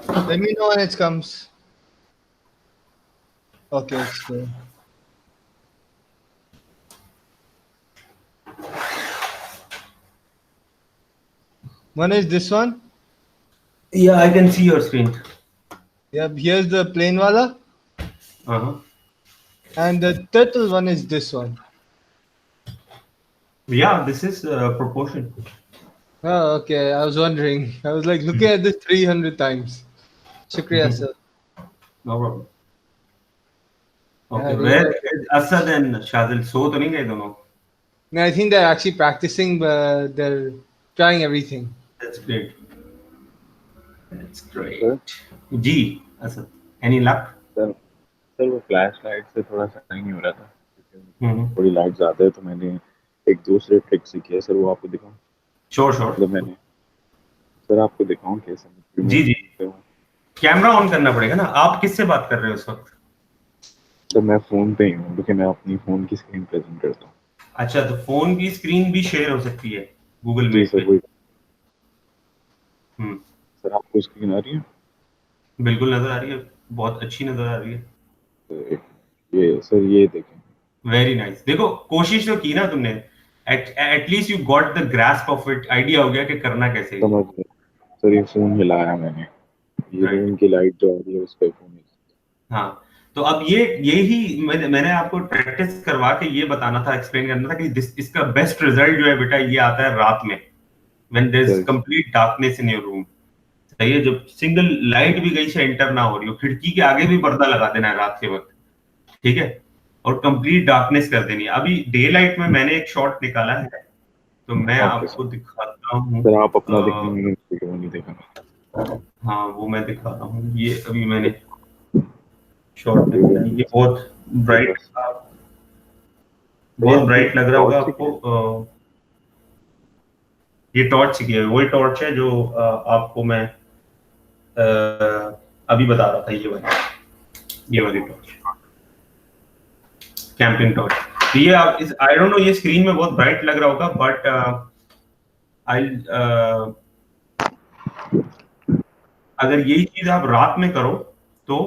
Let me know when it comes. Okay, it's there. One is this one. Yeah, I can see your screen. Yep, here's the plain wala. Uh-huh. And the turtle one is this one. Yeah, this is proportion. Oh, okay. I was wondering. I was like looking at this 300 times. Shukriya, sir. No problem. Okay, Yeah, where is Asad and Shadil? So तो नहीं गए दोनों? No, I think they're actually practicing, but they're trying everything. That's great. That's great. Sir? जी, Asad. Any luck? सर वो flash light से थोड़ा सा नहीं हो रहा था क्योंकि थोड़ी लाइट ज़्यादा है तो मैंने एक दूसरे ट्रिक सीखी है सर वो आपको दिखाऊं Sure, sure. मतलब मैंने सर आपको दिखाऊं कैसे जी जी कैमरा ऑन करना पड़ेगा ना आप किससे बात कर रहे हो उस वक्त सर मैं फ़ोन पे ही हूँ क्योंकि मैं अपनी फ़ोन की स्क्रीन प्रेजेंट करता हूँ अच्छा तो फोन की स्क्रीन भी शेयर हो सकती है गूगल जी मीट सर पे वही हम्म सर आपको स्क्रीन आ रही है बिल्कुल नजर आ रही है बहुत अच्छी नजर आ रही है ये सर ये देखें वेरी नाइस देखो कोशिश तो की ना तुमने at least you got the grasp of it idea हो गया कि करना कैसे है समझ गए सर ये फ़ोन हिलाया मैंने ये Right. रूम की लाइट जो आ रही है उस पे फ़ोन हाँ तो अब यही मैंने आपको प्रैक्टिस करवा के ये बताना था एक्सप्लेन करना था कि इसका बेस्ट रिजल्ट जो है बेटा ये आता है रात में when there is complete darkness in your room सही है जब सिंगल लाइट भी कहीं से एंटर ना हो रही हो खिड़की के आगे भी पर्दा लगा देना है रात के वक्त ठीक है और कंप्लीट डार्कनेस कर देनी है अभी डे लाइट में मैंने एक शॉट निकाला है तो मैं आपको दिखाता हूँ सर आप अपना दिखाएंगे वो नहीं देखा हाँ वो मैं दिखाता हूँ ये अभी मैंने शॉट ये बहुत ब्राइट लग रहा होगा आपको ये टॉर्च की है वही टॉर्च है जो आपको मैं अभी बता रहा था ये वाली टॉर्च कैंपिंग टॉर्च तो ये आप इस आई डोंट नो ये स्क्रीन में बहुत ब्राइट लग रहा होगा बट अगर यही चीज आप रात में करो तो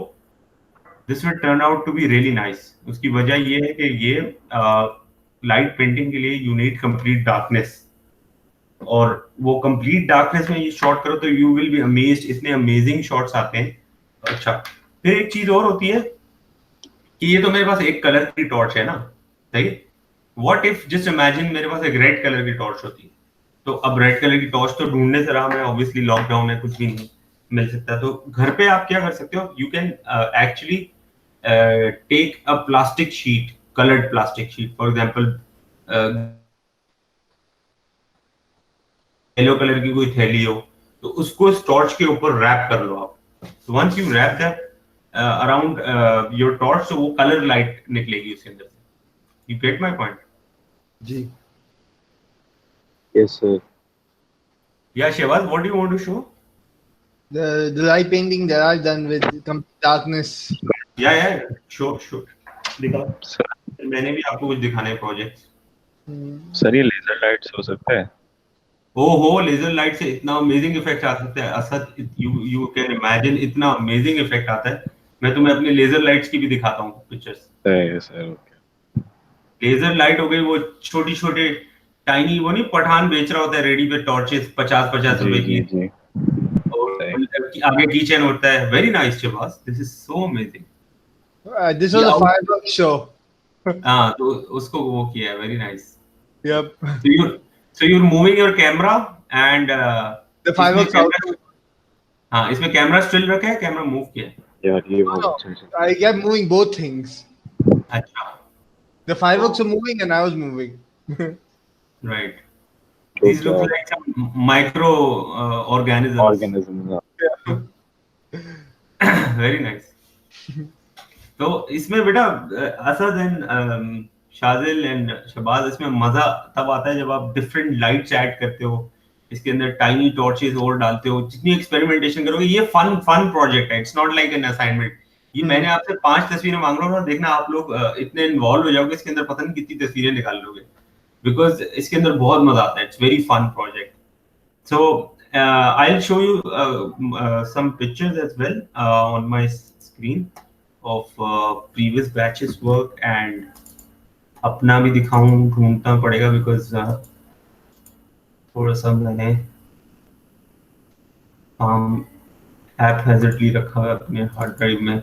this will turn out to be really nice उसकी वजह ये है कि ये लाइट पेंटिंग के लिए यू नीड कंप्लीट डार्कनेस और वो कंप्लीट डार्कनेस में ये शॉट करो तो यू विल बी अमेज्ड इतने अमेजिंग शॉट्स आते हैं अच्छा फिर एक चीज और होती है कि ये तो मेरे पास एक कलर की टॉर्च है ना सही व्हाट इफ जस्ट इमेजिन मेरे पास एक रेड कलर की टॉर्च होती तो अब रेड कलर की टॉर्च तो ढूंढने से रहा मैं ऑब्वियसली लॉकडाउन है कुछ भी नहीं मिल सकता तो घर पे आप क्या कर सकते हो you can actually take a plastic sheet coloured plastic sheet for example yellow colour की कोई थैली हो तो उसको इस टॉर्च के ऊपर रैप कर लो आप so once you wrap that around your torch so वो कलर लाइट निकलेगी उसके अंदर से you get my point ji yes sir yeah Shehbaz what do you want to show the light painting that I've done with darkness yeah sure दिखाओ मैंने भी आपको कुछ दिखाने हैं प्रोजेक्ट सर ये लेजर लाइट्स हो सकता है ओहो लेजर लाइट से इतना अमेजिंग इफेक्ट आ सकता है असद यू कैन इमेजिन इतना अमेजिंग इफेक्ट आता है मैं तुम्हें अपने लेजर लाइट्स की भी दिखाता हूँ pictures sir okay laser light हो गई वो छोटी छोटे टाइनी वो नहीं पठान बेच रहा होता है रेडी पे टॉर्चेस 50 रुपए की और आगे कीचेन होता है very nice Shahbaz this is so amazing this was a fireworks show हाँ तो उसको वो किया है very nice yep so you're moving your camera and the fireworks output हाँ, इसमें कैमरा स्टिल रखा है, कैमरा मूव किया है। यार ये No, बहुत no. अच्छा है। I kept moving both things. अच्छा, The fireworks were moving and I was moving. Right. तो These look क्या like some micro organisms. Organism Very nice. तो इसमें बेटा असद एंड शाजिल एंड शबाज, इसमें मजा तब आता है जब आप डिफरेंट लाइट्स ऐड करते हो, इसके अंदर टाइनी टॉर्चेस और डालते हो, जितनी एक्सपेरिमेंटेशन करोगे। ये फन प्रोजेक्ट है, it's not like an assignment. ये मैंने आपसे 5 तस्वीरें मांग रहा हूँ, देखना आप लोग इतने इन्वॉल्व हो जाओगे इसके अंदर, पता नहीं कितनी तस्वीरें निकाल लोगे, बिकॉज इसके अंदर बहुत मजा आता है। It's very fun project. So I'll show you some pictures as well on my screen of previous batches work, and अपना भी दिखाऊं, ढूंढना पड़ेगा बिकॉज थोड़ा सा मैंने ऐप हैजर्डली रखा है अपने हार्ड ड्राइव में।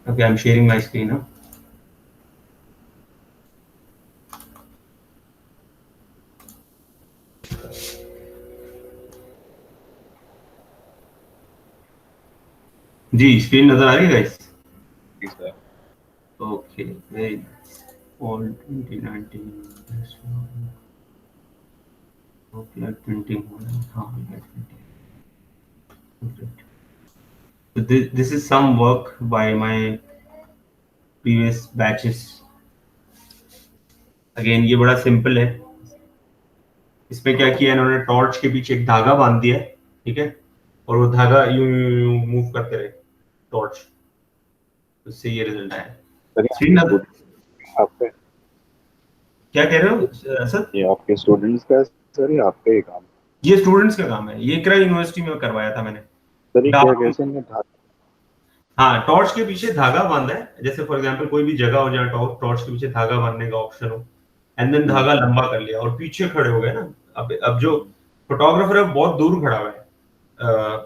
Okay, I'm sharing my screen now. जी, स्क्रीन नजर आ रही है guys? Okay, very all 2019 okay, printing हो रहा है। हाँ, ये printing. So this is some work by my previous batches. Again, ये बड़ा सिंपल है। इसमें क्या किया इन्होंने, टॉर्च के पीछे एक धागा बांध दिया है, ठीक है, और वो धागा यूं मूव करते रहे टॉर्च, उससे ये रिजल्ट आया। आपका क्या कह रहे हो असद? ये आपके स्टूडेंट्स का सर, ये आपका ही काम? ये स्टूडेंट्स का काम है, ये इकरा यूनिवर्सिटी में करवाया था मैंने। सर ये क्या कैसे में था? हाँ, टॉर्च के पीछे धागा बांधा है, जैसे फॉर एग्जांपल कोई भी जगह हो जहाँ टॉर्च के पीछे धागा बांधने का ऑप्शन हो, एंड देन धागा लंबा कर लिया और पीछे खड़े हो गए ना। अब जो फोटोग्राफर है बहुत दूर खड़ा हुआ है,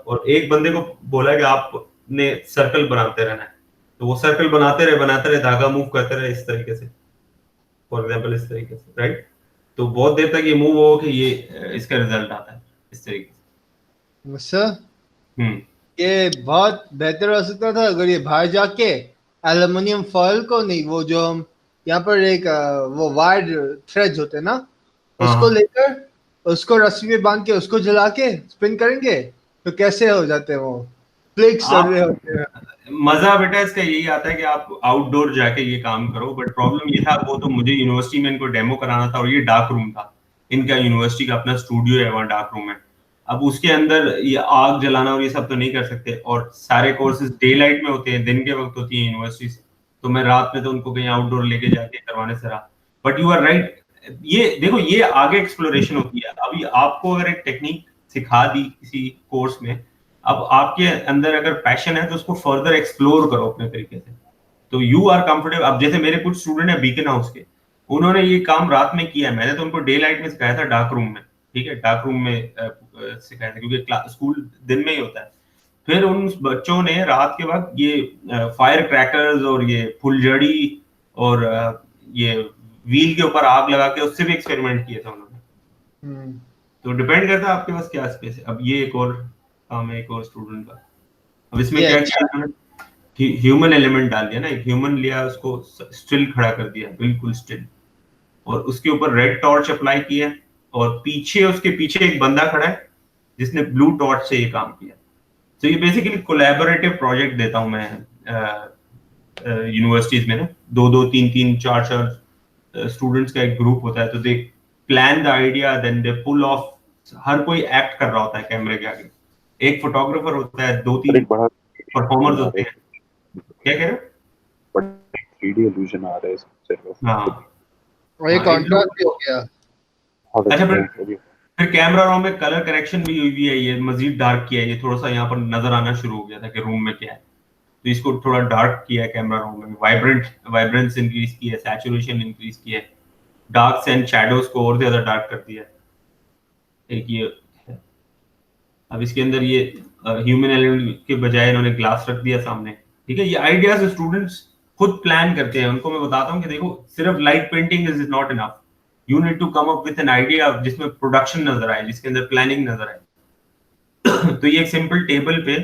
और एक बंदे को बोला है कि आपने सर्कल बनाते रहना है, तो वो सर्कल बनाते रहे, धागा मूव करते रहे इस तरीके से, फॉर एग्जांपल इस तरीके से, राइट। तो बहुत देर तक ये मूव हो कि ये इसका रिजल्ट आता है इस तरीके से। सर, ये बहुत बेहतर हो सकता था अगर ये बाहर जाके एल्युमिनियम फॉयल को नहीं, वो जो हम यहाँ पर एक वो वायर थ्रेड्स होते हैं ना, उसको लेकर उसको रस्सी में बांध के उसको जला के स्पिन करेंगे तो कैसे हो जाते हैं वो फ्लिक्स चल रहे होते हैं। मजा बेटा इसका यही आता है कि आप आउटडोर जाके ये काम करो, बट प्रॉब्लम ये था, वो तो मुझे यूनिवर्सिटी में इनको डेमो कराना था, और ये डार्क रूम था इनका, यूनिवर्सिटी का अपना स्टूडियो है वहाँ डार्क रूम है। अब उसके अंदर ये आग जलाना और ये सब तो नहीं कर सकते, और सारे कोर्सेज डे लाइट में होते हैं, दिन के वक्त होती है यूनिवर्सिटी, तो मैं रात में तो उनको कहीं आउटडोर लेके जाके करवाने से रहा। बट यू आर राइट, ये देखो ये आगे एक्सप्लोरेशन होती है। अभी आपको अगर एक टेक्निक सिखा दी किसी कोर्स में, अब आपके अंदर अगर पैशन है तो उसको फर्दर एक्सप्लोर करो अपने तरीके से, तो यू आर कंफर्टेबल। अब जैसे मेरे कुछ स्टूडेंट है बीकन हाउस के, उन्होंने ये काम रात में किया है, मैंने तो उनको डे लाइट में सिखाया था डार्क रूम में, ठीक है, डार्क रूम में सिखाया था क्योंकि स्कूल दिन में ही होता है। फिर उन बच्चों ने रात के वक्त ये फायर क्रैकर्स और ये फुलझड़ी और ये व्हील के ऊपर आग लगा के उससे भी एक्सपेरिमेंट किए थे उन्होंने। तो डिपेंड करता है आपके पास क्या स्पेस है। अब ये एक और काम है एक और स्टूडेंट का। अब इसमें क्या किया, ह्यूमन एलिमेंट डाल दिया ना, एक ह्यूमन लिया, उसको स्टिल खड़ा कर दिया, बिल्कुल स्टिल, और उसके ऊपर रेड टॉर्च अप्लाई किया, और पीछे उसके पीछे एक बंदा खड़ा है जिसने ब्लू टॉर्च से ये काम किया। तो ये बेसिकली कोलैबोरेटिव प्रोजेक्ट देता हूं मैं यूनिवर्सिटीज में ना, 2-2, 3-3, 4-4 स्टूडेंट्स का एक ग्रुप होता है, तो they plan the idea, then they pull off, हर कोई एक्ट कर रहा होता है कैमरे के आगे, एक फोटोग्राफर होता है, 2-3 परफॉर्मर्स होते हैं। क्या कह रहे हो? 3D इल्यूजन आ रहा है इसमें। हाँ, और ये कॉन्ट्रास्ट हो गया। अच्छा, फिर कैमरा रॉ में कलर करेक्शन भी हुई है, ये मजीद डार्क किया है, ये थोड़ा सा यहाँ पर नजर आना शुरू हो गया था कि रूम में क्या है, तो इसको थोड़ा डार्क किया है कैमरा रॉ में, वाइब्रेंस इंक्रीज की है, सैचुरेशन इंक्रीज की है, डार्क्स एंड शैडोज को और ज्यादा डार्क कर दिया है। एक ये है। अब इसके अंदर ये ह्यूमन एलिमेंट के बजाय इन्होंने ग्लास रख दिया सामने, ठीक है। ये आइडियाज स्टूडेंट्स खुद प्लान करते हैं, उनको मैं बताता हूँ कि देखो सिर्फ light painting is not enough, you need to come up with an idea जिसमें प्रोडक्शन नजर आए, जिसके अंदर प्लानिंग नजर आए। तो ये एक सिंपल टेबल पे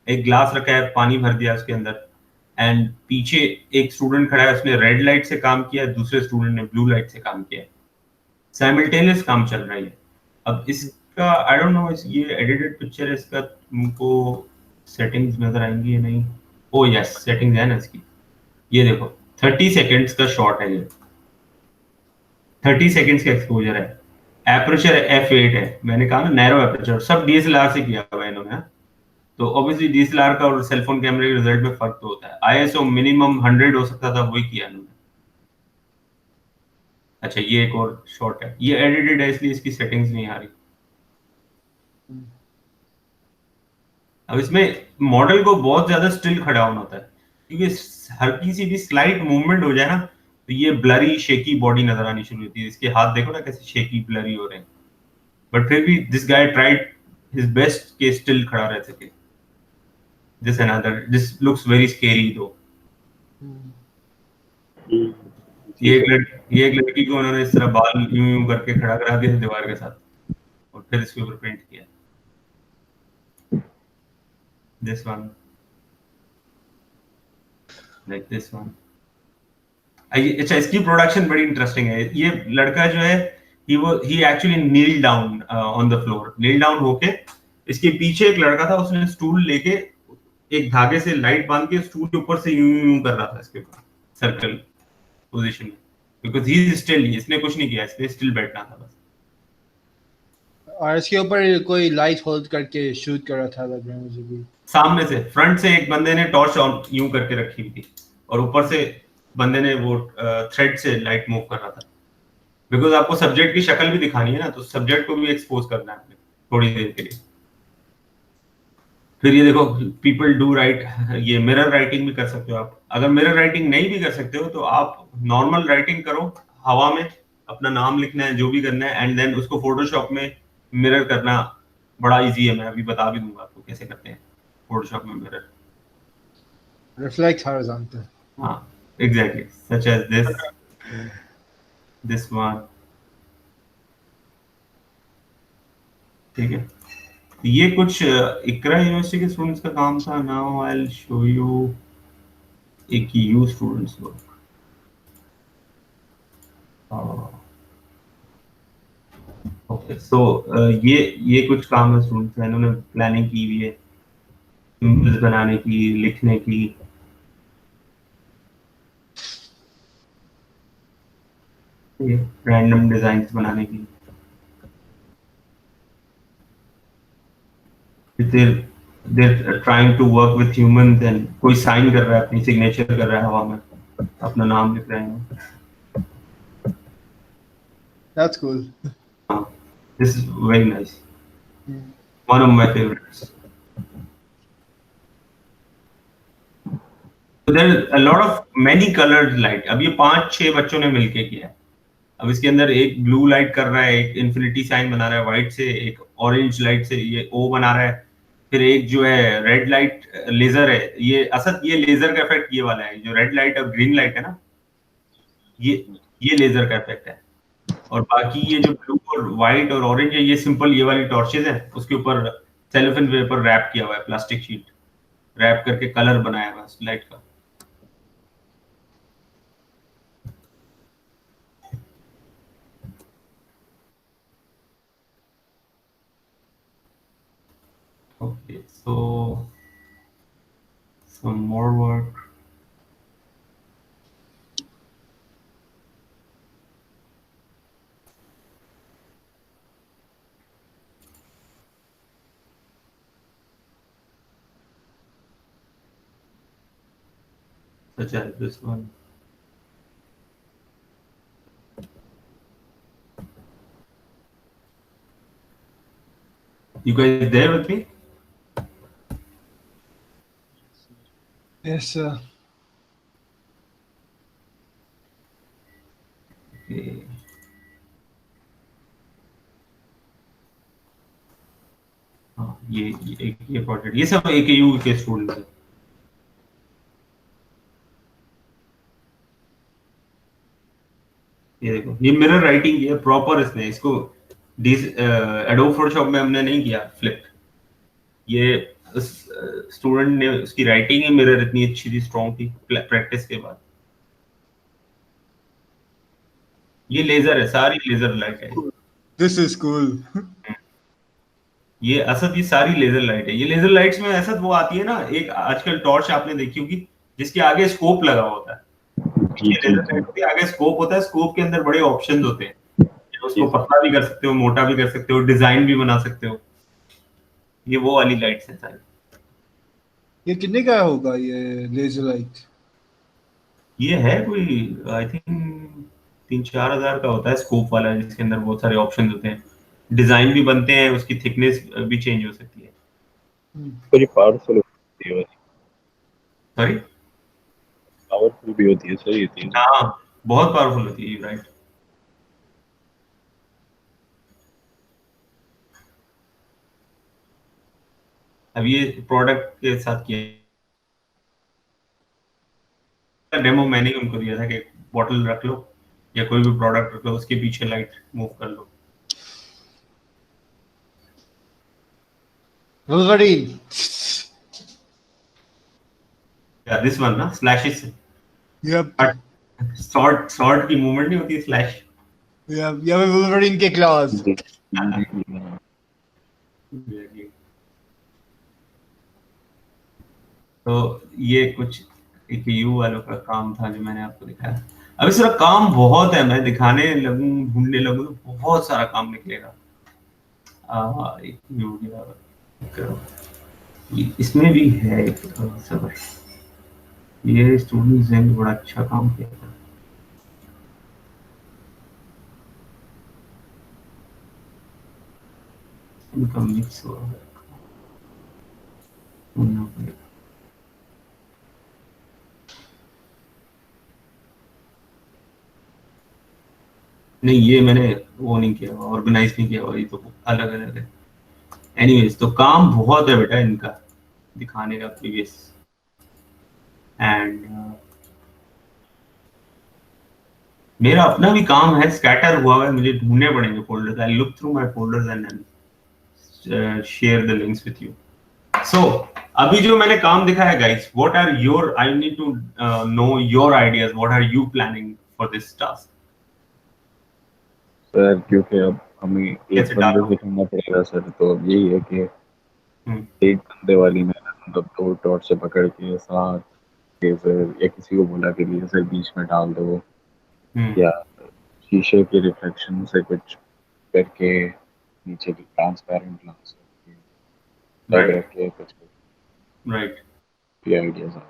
एक ग्लास रखा है, पानी भर दिया उसके अंदर, एंड पीछे एक स्टूडेंट खड़ा है, उसने रेड लाइट से काम किया, दूसरे स्टूडेंट ने ब्लू लाइट से काम किया, साइमल्टेनियस काम चल रहा है। अब इसका आई डोंट नो, ये एडिटेड पिक्चर है, इसका तुमको सेटिंग्स नजर आएंगी या नहीं? ओ यस, सेटिंग्स है ना इसकी। ये देखो 30 सेकंड्स का शॉट है, ये 30 सेकंड्स का एक्सपोजर है, एपर्चर f8 है, मैंने कहा ना नैरो एपर्चर, सब डीएसएलआर से किया हुआ है इन्होंने। तो ऑब्वियसली डीएसएलआर का और सेलफोन कैमरे के रिजल्ट में फर्क तो होता है। आईएसओ मिनिमम 100 हो सकता था, वही किया इन्होंने। अच्छा ये एक और शॉट है, ये एडिटेड है इसलिए इसकी सेटिंग्स नहीं आ रही। अब इसमें मॉडल को बहुत ज्यादा स्टिल खड़ा होना होता है, क्योंकि हर किसी भी स्लाइट मूवमेंट हो जाए ना तो ये ब्लरी शेकी बॉडी नजर आनी शुरू होती है। इसके हाथ देखो ना कैसे शेकी ब्लरी हो रहे हैं, बट फिर भी this guy tried his best के स्टिल खड़ा रह सके। दिस लुक्स वेरी स्केरी दो। ये एक लड़की को उन्होंने इस तरह बाल यूं यूं करके खड़ा करा दिया दीवार के साथ, और फिर इसके ऊपर पेंट किया। This one, like this one. अच्छा इसकी प्रोडक्शन बड़ी इंटरेस्टिंग है। ये लड़का जो है he actually kneel down on the floor, kneel down होके, इसके पीछे एक लड़का था, उसने स्टूल लेके एक धागे से लाइट बांध के स्टूल के ऊपर से यूं यूं कर रहा था इसके ऊपर सर्कल पोजीशन में, बिकॉज़ ही इज स्टिल, इसने कुछ नहीं किया, इसने स्टिल बैठना था बस। और इसके ऊपर कोई लाइट होल्ड करके शूट कर रहा था, लग रहा है मुझे भी। सामने से फ्रंट से एक बंदे ने टॉर्च ऑन यूं करके रखी हुई थी, और ऊपर से बंदे ने वो थ्रेड से लाइट मूव कर रहा था, बिकॉज आपको सब्जेक्ट की शक्ल भी दिखानी है ना, तो सब्जेक्ट को भी एक्सपोज करना है आपने थोड़ी देर के लिए। फिर ये देखो पीपल डू राइट, ये मिरर राइटिंग भी कर सकते हो आप। अगर मिरर राइटिंग नहीं भी कर सकते हो तो आप नॉर्मल राइटिंग करो, हवा में अपना नाम लिखना है, जो भी करना है, एंड देन उसको फोटोशॉप में मिरर करना बड़ा इजी है। मैं अभी बता भी दूंगा आपको कैसे करते हैं फोटोशॉप में मिरर। Reflect horizontal. हाँ exactly, such as this one. ठीक है, ये कुछ इकरा यूनिवर्सिटी के स्टूडेंट्स का काम था। Now I will show you एक you students work. Okay so ये कुछ काम है स्टूडेंट्स, इन्होंने प्लानिंग की हुई है सिंबल्स बनाने की, लिखने की। रैंडम डिजाइन्स बनाने की। they're trying to work with humans, and कोई साइन कर रहा है, अपनी सिग्नेचर कर रहा है हवा में, अपना नाम लिख रहे हैं। That's cool. This is very nice. One of my favorites. So there is a lot of many colored light. अब ये 5-6 बच्चों ने मिलके किया है। अब इसके अंदर एक ब्लू लाइट कर रहा है, एक इन्फिनिटी साइन बना रहा है व्हाइट से, एक ऑरेंज लाइट से ये ओ बना रहा है, फिर एक जो है रेड लाइट लेजर है। ये असद ये लेजर का इफेक्ट ये वाला है, जो रेड लाइट और ग्रीन लाइट है ना, ये लेजर का इफेक्ट है। और बाकी ये जो ब्लू और व्हाइट और ऑरेंज है, ये सिंपल ये वाली टॉर्चेस है, उसके ऊपर सेलोफेन पेपर रैप किया हुआ है, प्लास्टिक शीट रैप करके कलर बनाया हुआ है लाइट का। Okay, so some more work. Such as this one. You guys there with me? Yes, sir. Okay. हाँ ये प्रोजेक्ट, ये सब AKU के स्टूडेंट्स हैं। ये देखो ये मिरर राइटिंग है प्रॉपर, इसने इसको एडोब फोटोशॉप में हमने नहीं किया फ्लिप, ये स्टूडेंट ने उसकी राइटिंग ही मिरर इतनी अच्छी थी, स्ट्रॉन्ग थी प्रैक्टिस के बाद। ये लेजर है, सारी लेजर लाइट है। This is cool. ये असद ये सारी लेजर लाइट है। ये लेजर लाइट्स में असद वो आती है ना, एक आजकल टॉर्च आपने देखी होगी जिसके आगे स्कोप लगा होता है, जी ये जी लेजर जी लाइट होती है, आगे स्कोप होता है, स्कोप के अंदर बड़े ऑप्शंस होते हैं, उसको जी। पतला भी कर सकते हो, मोटा भी कर सकते हो, डिजाइन भी बना सकते हो। ये वो वाली लाइट्स हैं सारी। ये कितने का होगा ये लेजर लाइट? ये है कोई आई थिंक 3-4 हजार का होता है स्कोप वाला, जिसके अंदर बहुत सारे ऑप्शंस होते हैं, डिजाइन भी बनते हैं, उसकी थिकनेस भी चेंज हो सकती है। पर ये पावरफुल होती है, सॉरी, पावरफुल भी होती है सर ये चीज। हाँ बहुत पावरफुल होती है, राइट। अब ये प्रोडक्ट के साथ किया डेमो मैंने ही उनको दिया था कि बॉटल रख लो या कोई भी प्रोडक्ट रख लो, उसके पीछे लाइट मूव कर लो। Wolverine. या दिस वन ना, स्लैशेस Yep. शॉर्ट की मूवमेंट नहीं होती, स्लैश। Yep. ये Wolverine के claws. तो ये कुछ एक यू वालों का काम था जो मैंने आपको दिखाया। अब इस तरह काम बहुत है, मैं दिखाने लगूं ढूंढने लगूं तो बहुत सारा काम निकलेगा। एक यू गया, इसमें भी है एक सब, ये स्टूडेंट्स ने बड़ा अच्छा काम किया था। इनका मिक्स हो रहा है। नहीं ये मैंने वो नहीं किया, ऑर्गेनाइज नहीं किया, और ये तो अलग अलग है। एनीवेज तो काम बहुत है बेटा इनका दिखाने का प्रीवियस एंड मेरा अपना भी काम है, स्कैटर हुआ है, मुझे ढूंढने पड़ेंगे folders. I look through my folders and share the links with you. So अभी जो मैंने काम दिखाया guys, what are your, I need to know your ideas, what are you planning for this task? Sir क्योंकि अब हमें एक कैसे बंदे डालो? से ढूंढना पड़ेगा सर, तो अब यही है कि एक बंदे वाली मेहनत, मतलब 2 टॉर्च से पकड़ के साथ के सर, या किसी को बोला के लिए सर बीच में डाल दो, या शीशे के रिफ्लेक्शन से कुछ करके नीचे की ट्रांसपेरेंट ग्लास लग रख के कुछ राइट। ये आइडियाज आ।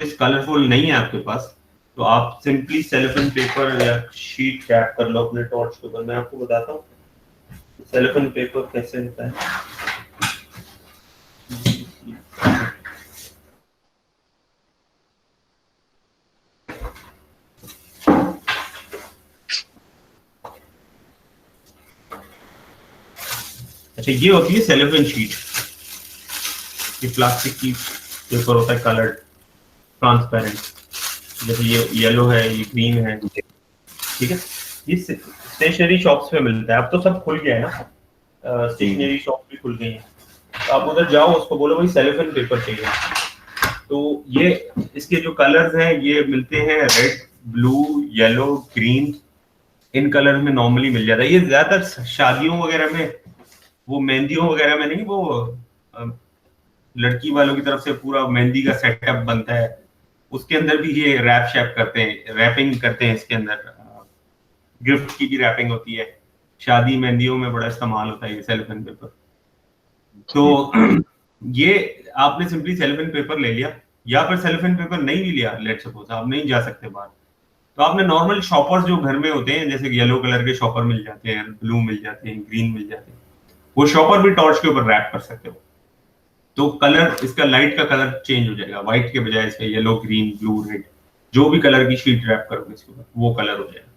इस कलरफुल नहीं है आपके पास तो आप सिंपली सेलोफेन पेपर या शीट रैप कर लो अपने टॉर्च के ऊपर। मैं आपको बताता हूँ सेलोफेन पेपर कैसे होता है। अच्छा ये होती है सेलोफेन शीट, ये प्लास्टिक की पेपर होता है कलर्ड ट्रांसपेरेंट, जैसे ये येलो है, ये ग्रीन है, ठीक है। ये स्टेशनरी शॉप्स में मिलता है, अब तो सब खुल गया है ना, स्टेशनरी शॉप भी खुल गई है, तो आप उधर जाओ उसको बोलो भाई सेलोफेन पेपर चाहिए, तो ये इसके जो कलर्स हैं ये मिलते हैं red, blue, yellow, green, in colour में नॉर्मली मिल जाता है। ये ज्यादातर शादियों वगैरह में, वो मेहंदियों वगैरह में नहीं, वो लड़की वालों की तरफ से पूरा मेहंदी का सेटअप बनता है, उसके अंदर भी ये रैप शैप करते हैं, रैपिंग करते हैं इसके अंदर, गिफ्ट की भी रैपिंग होती है, शादी मेहंदियों में बड़ा इस्तेमाल होता है ये सेलोफेन पेपर। तो ये आपने सिंपली सेलोफेन पेपर ले लिया, या फिर सेलोफेन पेपर नहीं भी लिया, लेट सपोज आप नहीं जा सकते बाहर, तो आपने नॉर्मल शॉपर्स जो घर में होते हैं, जैसे येलो कलर के शॉपर मिल जाते हैं, ब्लू मिल जाते हैं, ग्रीन मिल जाते हैं, वो शॉपर भी टॉर्च के ऊपर रैप कर सकते हो, तो कलर इसका लाइट का कलर चेंज हो जाएगा, व्हाइट के बजाय इसका येलो, ग्रीन, ब्लू, रेड, जो भी कलर की शीट रैप करोगे इसके ऊपर वो कलर हो जाएगा।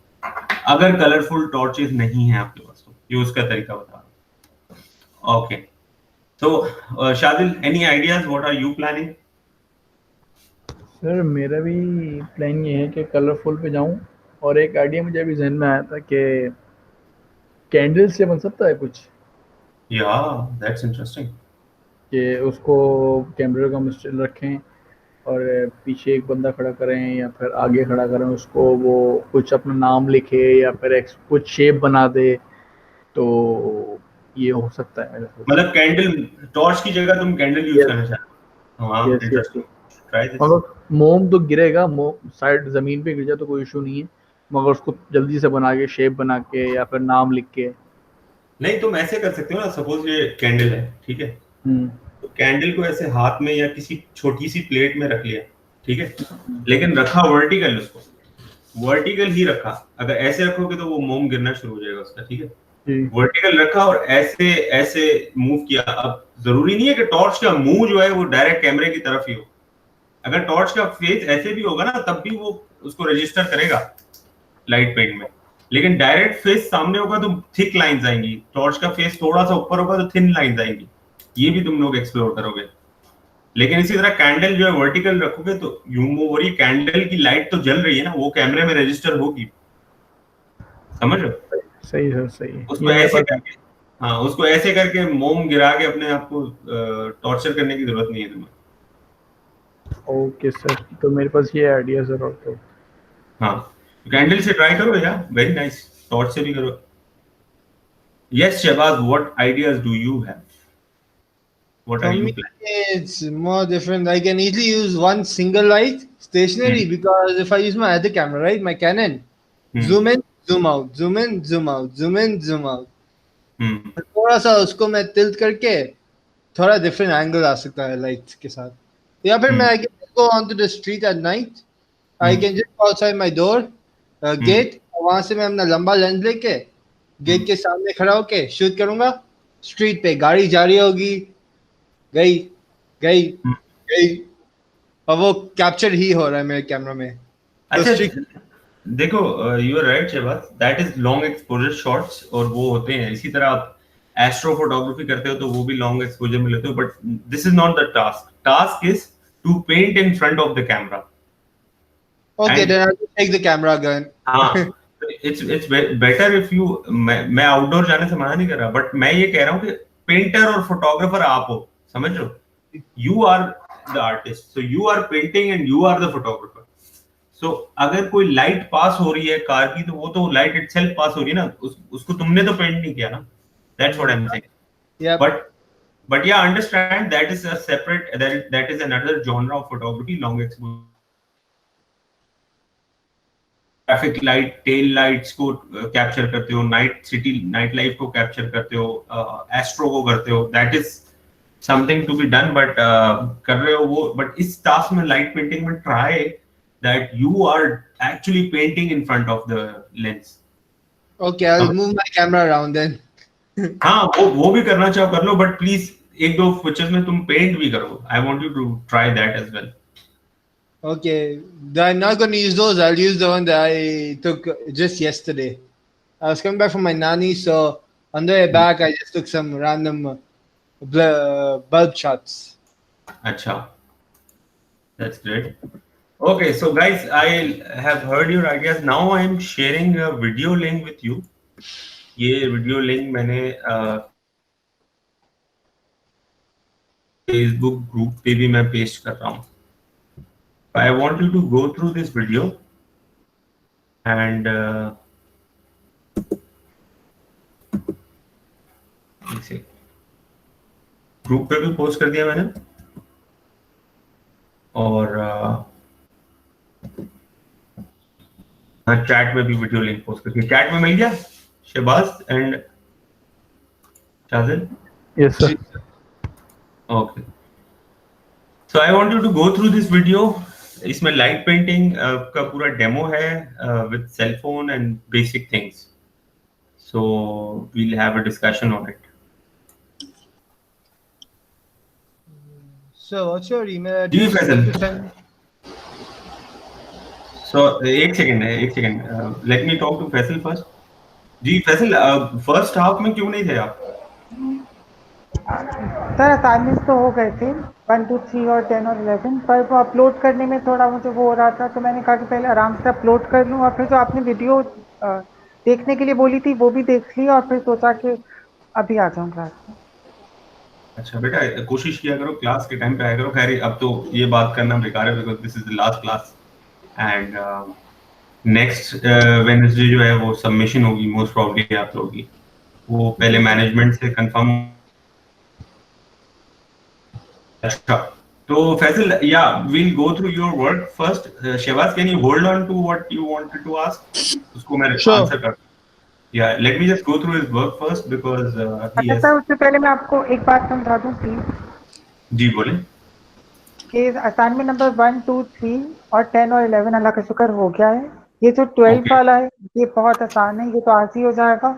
अगर कलरफुल टॉर्चेस नहीं है आपके पास तो ये उसका तरीका बता रहा हूं। ओके, तो Shadil, any ideas, what are you planning? Sir मेरा भी प्लान ये है कि कलरफुल पे जाऊं और एक आइडिया मुझे अभी जहन में आया था कि कैंडल से बन सकता है कुछ। That's interesting. कि उसको कैमरे का स्टिल रखें और पीछे एक बंदा खड़ा करें या फिर आगे खड़ा करें उसको, वो कुछ अपना नाम लिखे या फिर कुछ शेप बना दे, तो ये हो सकता है मेरे साथ। मतलब कैंडल, टॉर्च की जगह तुम कैंडल यूज करना चाहते हो? हाँ, yes yes. Interesting, try this. मगर मोम तो गिरेगा, मोम साइड जमीन पे गिर जाए तो कोई इशू नहीं है, मगर उसको जल्दी से बना के शेप बना के या फिर नाम लिख के। नहीं, तुम ऐसे कर सकते हो ना, सपोज ये कैंडल है, ठीक है, तो कैंडल को ऐसे हाथ में या किसी छोटी सी प्लेट में रख लिया, ठीक है, लेकिन रखा वर्टिकल, उसको वर्टिकल ही रखा। अगर ऐसे रखोगे तो वो मोम गिरना शुरू हो जाएगा उसका, ठीक है। वर्टिकल रखा और ऐसे ऐसे मूव किया। अब जरूरी नहीं है कि टॉर्च का मुंह जो है वो डायरेक्ट कैमरे की तरफ ही हो। अगर टॉर्च का फेस ऐसे भी होगा ना, तब भी वो उसको रजिस्टर करेगा लाइट पेंट में, लेकिन डायरेक्ट फेस सामने होगा तो थिक लाइंस आएंगी, टॉर्च का फेस थोड़ा सा ऊपर होगा तो थिन लाइंस आएंगी। ये भी तुम लोग एक्सप्लोर करोगे। लेकिन इसी तरह कैंडल जो है वर्टिकल रखोगे तो वो कैंडल की लाइट तो जल रही है ना, वो कैमरे में रजिस्टर होगी, समझ लो। सही है, सही है। उसको ऐसे करके, हाँ, उसको ऐसे करके मोम गिरा के अपने आप को टॉर्चर करने की जरूरत नहीं है तुम्हें। ओके सर, तो मेरे पास ये आइडिया सर। और तो हाँ, कैंडल से ट्राई करो यार, वेरी नाइस। टॉर्च से भी करो। Yes Shahbaz, what ideas do you have? What For are you me, planning? it's more different. I can easily use one single light stationary because if I use my other camera, right, my Canon, zoom in, zoom out, zoom in, zoom out, zoom in, zoom out. थोड़ा सा उसको मैं tilt करके थोड़ा different angle आ सकता है light के साथ। या फिर मैं I can go onto the street at night. I can just go outside my door, gate, वहां से मैं अपना लंबा लेंस लेके गेट के सामने खड़ा होके शूट करूंगा। स्ट्रीट पे गाड़ी जा रही होगी, गई गई गई, और वो कैप्चर ही हो रहा है मेरे कैमरा में। अच्छा, देखो, you are right Shahbaz, that is long exposure shots, और वो होते हैं। इसी तरह आप एस्ट्रो फोटोग्राफी करते हो तो वो भी लॉन्ग एक्सपोजर में लेते हो, but this is not the task. Task is to paint in front of the camera. Okay, then I will take the camera again. हाँ, इट्स बेटर इफ यू, मैं आउटडोर जाने से मना नहीं कर रहा, बट मैं ये कह रहा हूँ कि पेंटर और फोटोग्राफर आप हो, समझ लो। You are the artist, so you are painting and you are the photographer. So अगर कोई लाइट पास हो रही है कार की, तो वो तो लाइट इटसेल्फ पास हो रही है ना, उसको तुमने तो पेंट नहीं किया ना। That's what I am saying. But या understand that is a separate, that is another genre of photography, long exposure. Traffic light, tail lights को कैप्चर करते हो, नाइट लाइफ को कैप्चर करते हो, एस्ट्रो को करते हो, that is something to be done. But कर रहे हो वो, बट इस टास्क में लाइट पेंटिंग में try that you are actually painting in front of the lens. Okay, I will move my camera around then. हाँ, वो भी करना चाहो कर लो, बट प्लीज एक दो पिक्चर्स में तुम पेंट भी करो। I want you to try that as well. Okay, I'm not going to use those. I'll use the one that I took just yesterday. I was coming back from my nanny, so on the way back, I just took some random bulb shots. Acha, that's great. Okay, so guys, I have heard your ideas. Now I am sharing a video link with you. ये video link मैंने Facebook group पे भी मैं paste कर रहा हूँ। I want you to go through this video and group पे भी पोस्ट कर दिया मैंने, और चैट में भी वीडियो लिंक पोस्ट कर दिया। चैट में मिल गया Shahbaz and Shazil? Yes sir. Okay, so I want you to go through this video. इसमें लाइट पेंटिंग का पूरा डेमो है with cell phone and basic things, so we will have a discussion on it. So what's your email address? So एक second, let me talk to Faisal first. जी Faisal, first half में क्यों नहीं थे आप? सर असाइनमेंट्स तो हो गए थे 1 2 3 और 10 और 11, पर वो अपलोड करने में थोड़ा मुझे वो हो रहा था, तो मैंने कहा कि पहले आराम से अपलोड कर लूँ, और फिर जो आपने वीडियो देखने के लिए बोली थी वो भी देख ली, और फिर सोचा कि अभी आ जाऊँ क्लास में। अच्छा बेटा, कोशिश किया करो क्लास के टाइम पे आया करो। खैर अब तो ये बात करना बेकार है because this is the last class and next Wednesday जो है वो सबमिशन होगी मोस्ट प्रॉब्ली आप लोगों की। वो पहले मैनेजमेंट से कंफर्म। अच्छा तो फैसल या we'll go through your work first. Shahbaz can you hold on to what you wanted to ask, उसको मैं आंसर कर। या let me just go through his work first because he अच्छा हैज। सर, उससे पहले मैं आपको एक बात समझा दूं प्लीज। जी बोले। कि असाइनमेंट नंबर 1 2 3 और 10 और 11 अल्लाह का शुक्र हो गया है। ये जो 12 वाला है ये बहुत आसान है, ये तो आज ही हो जाएगा।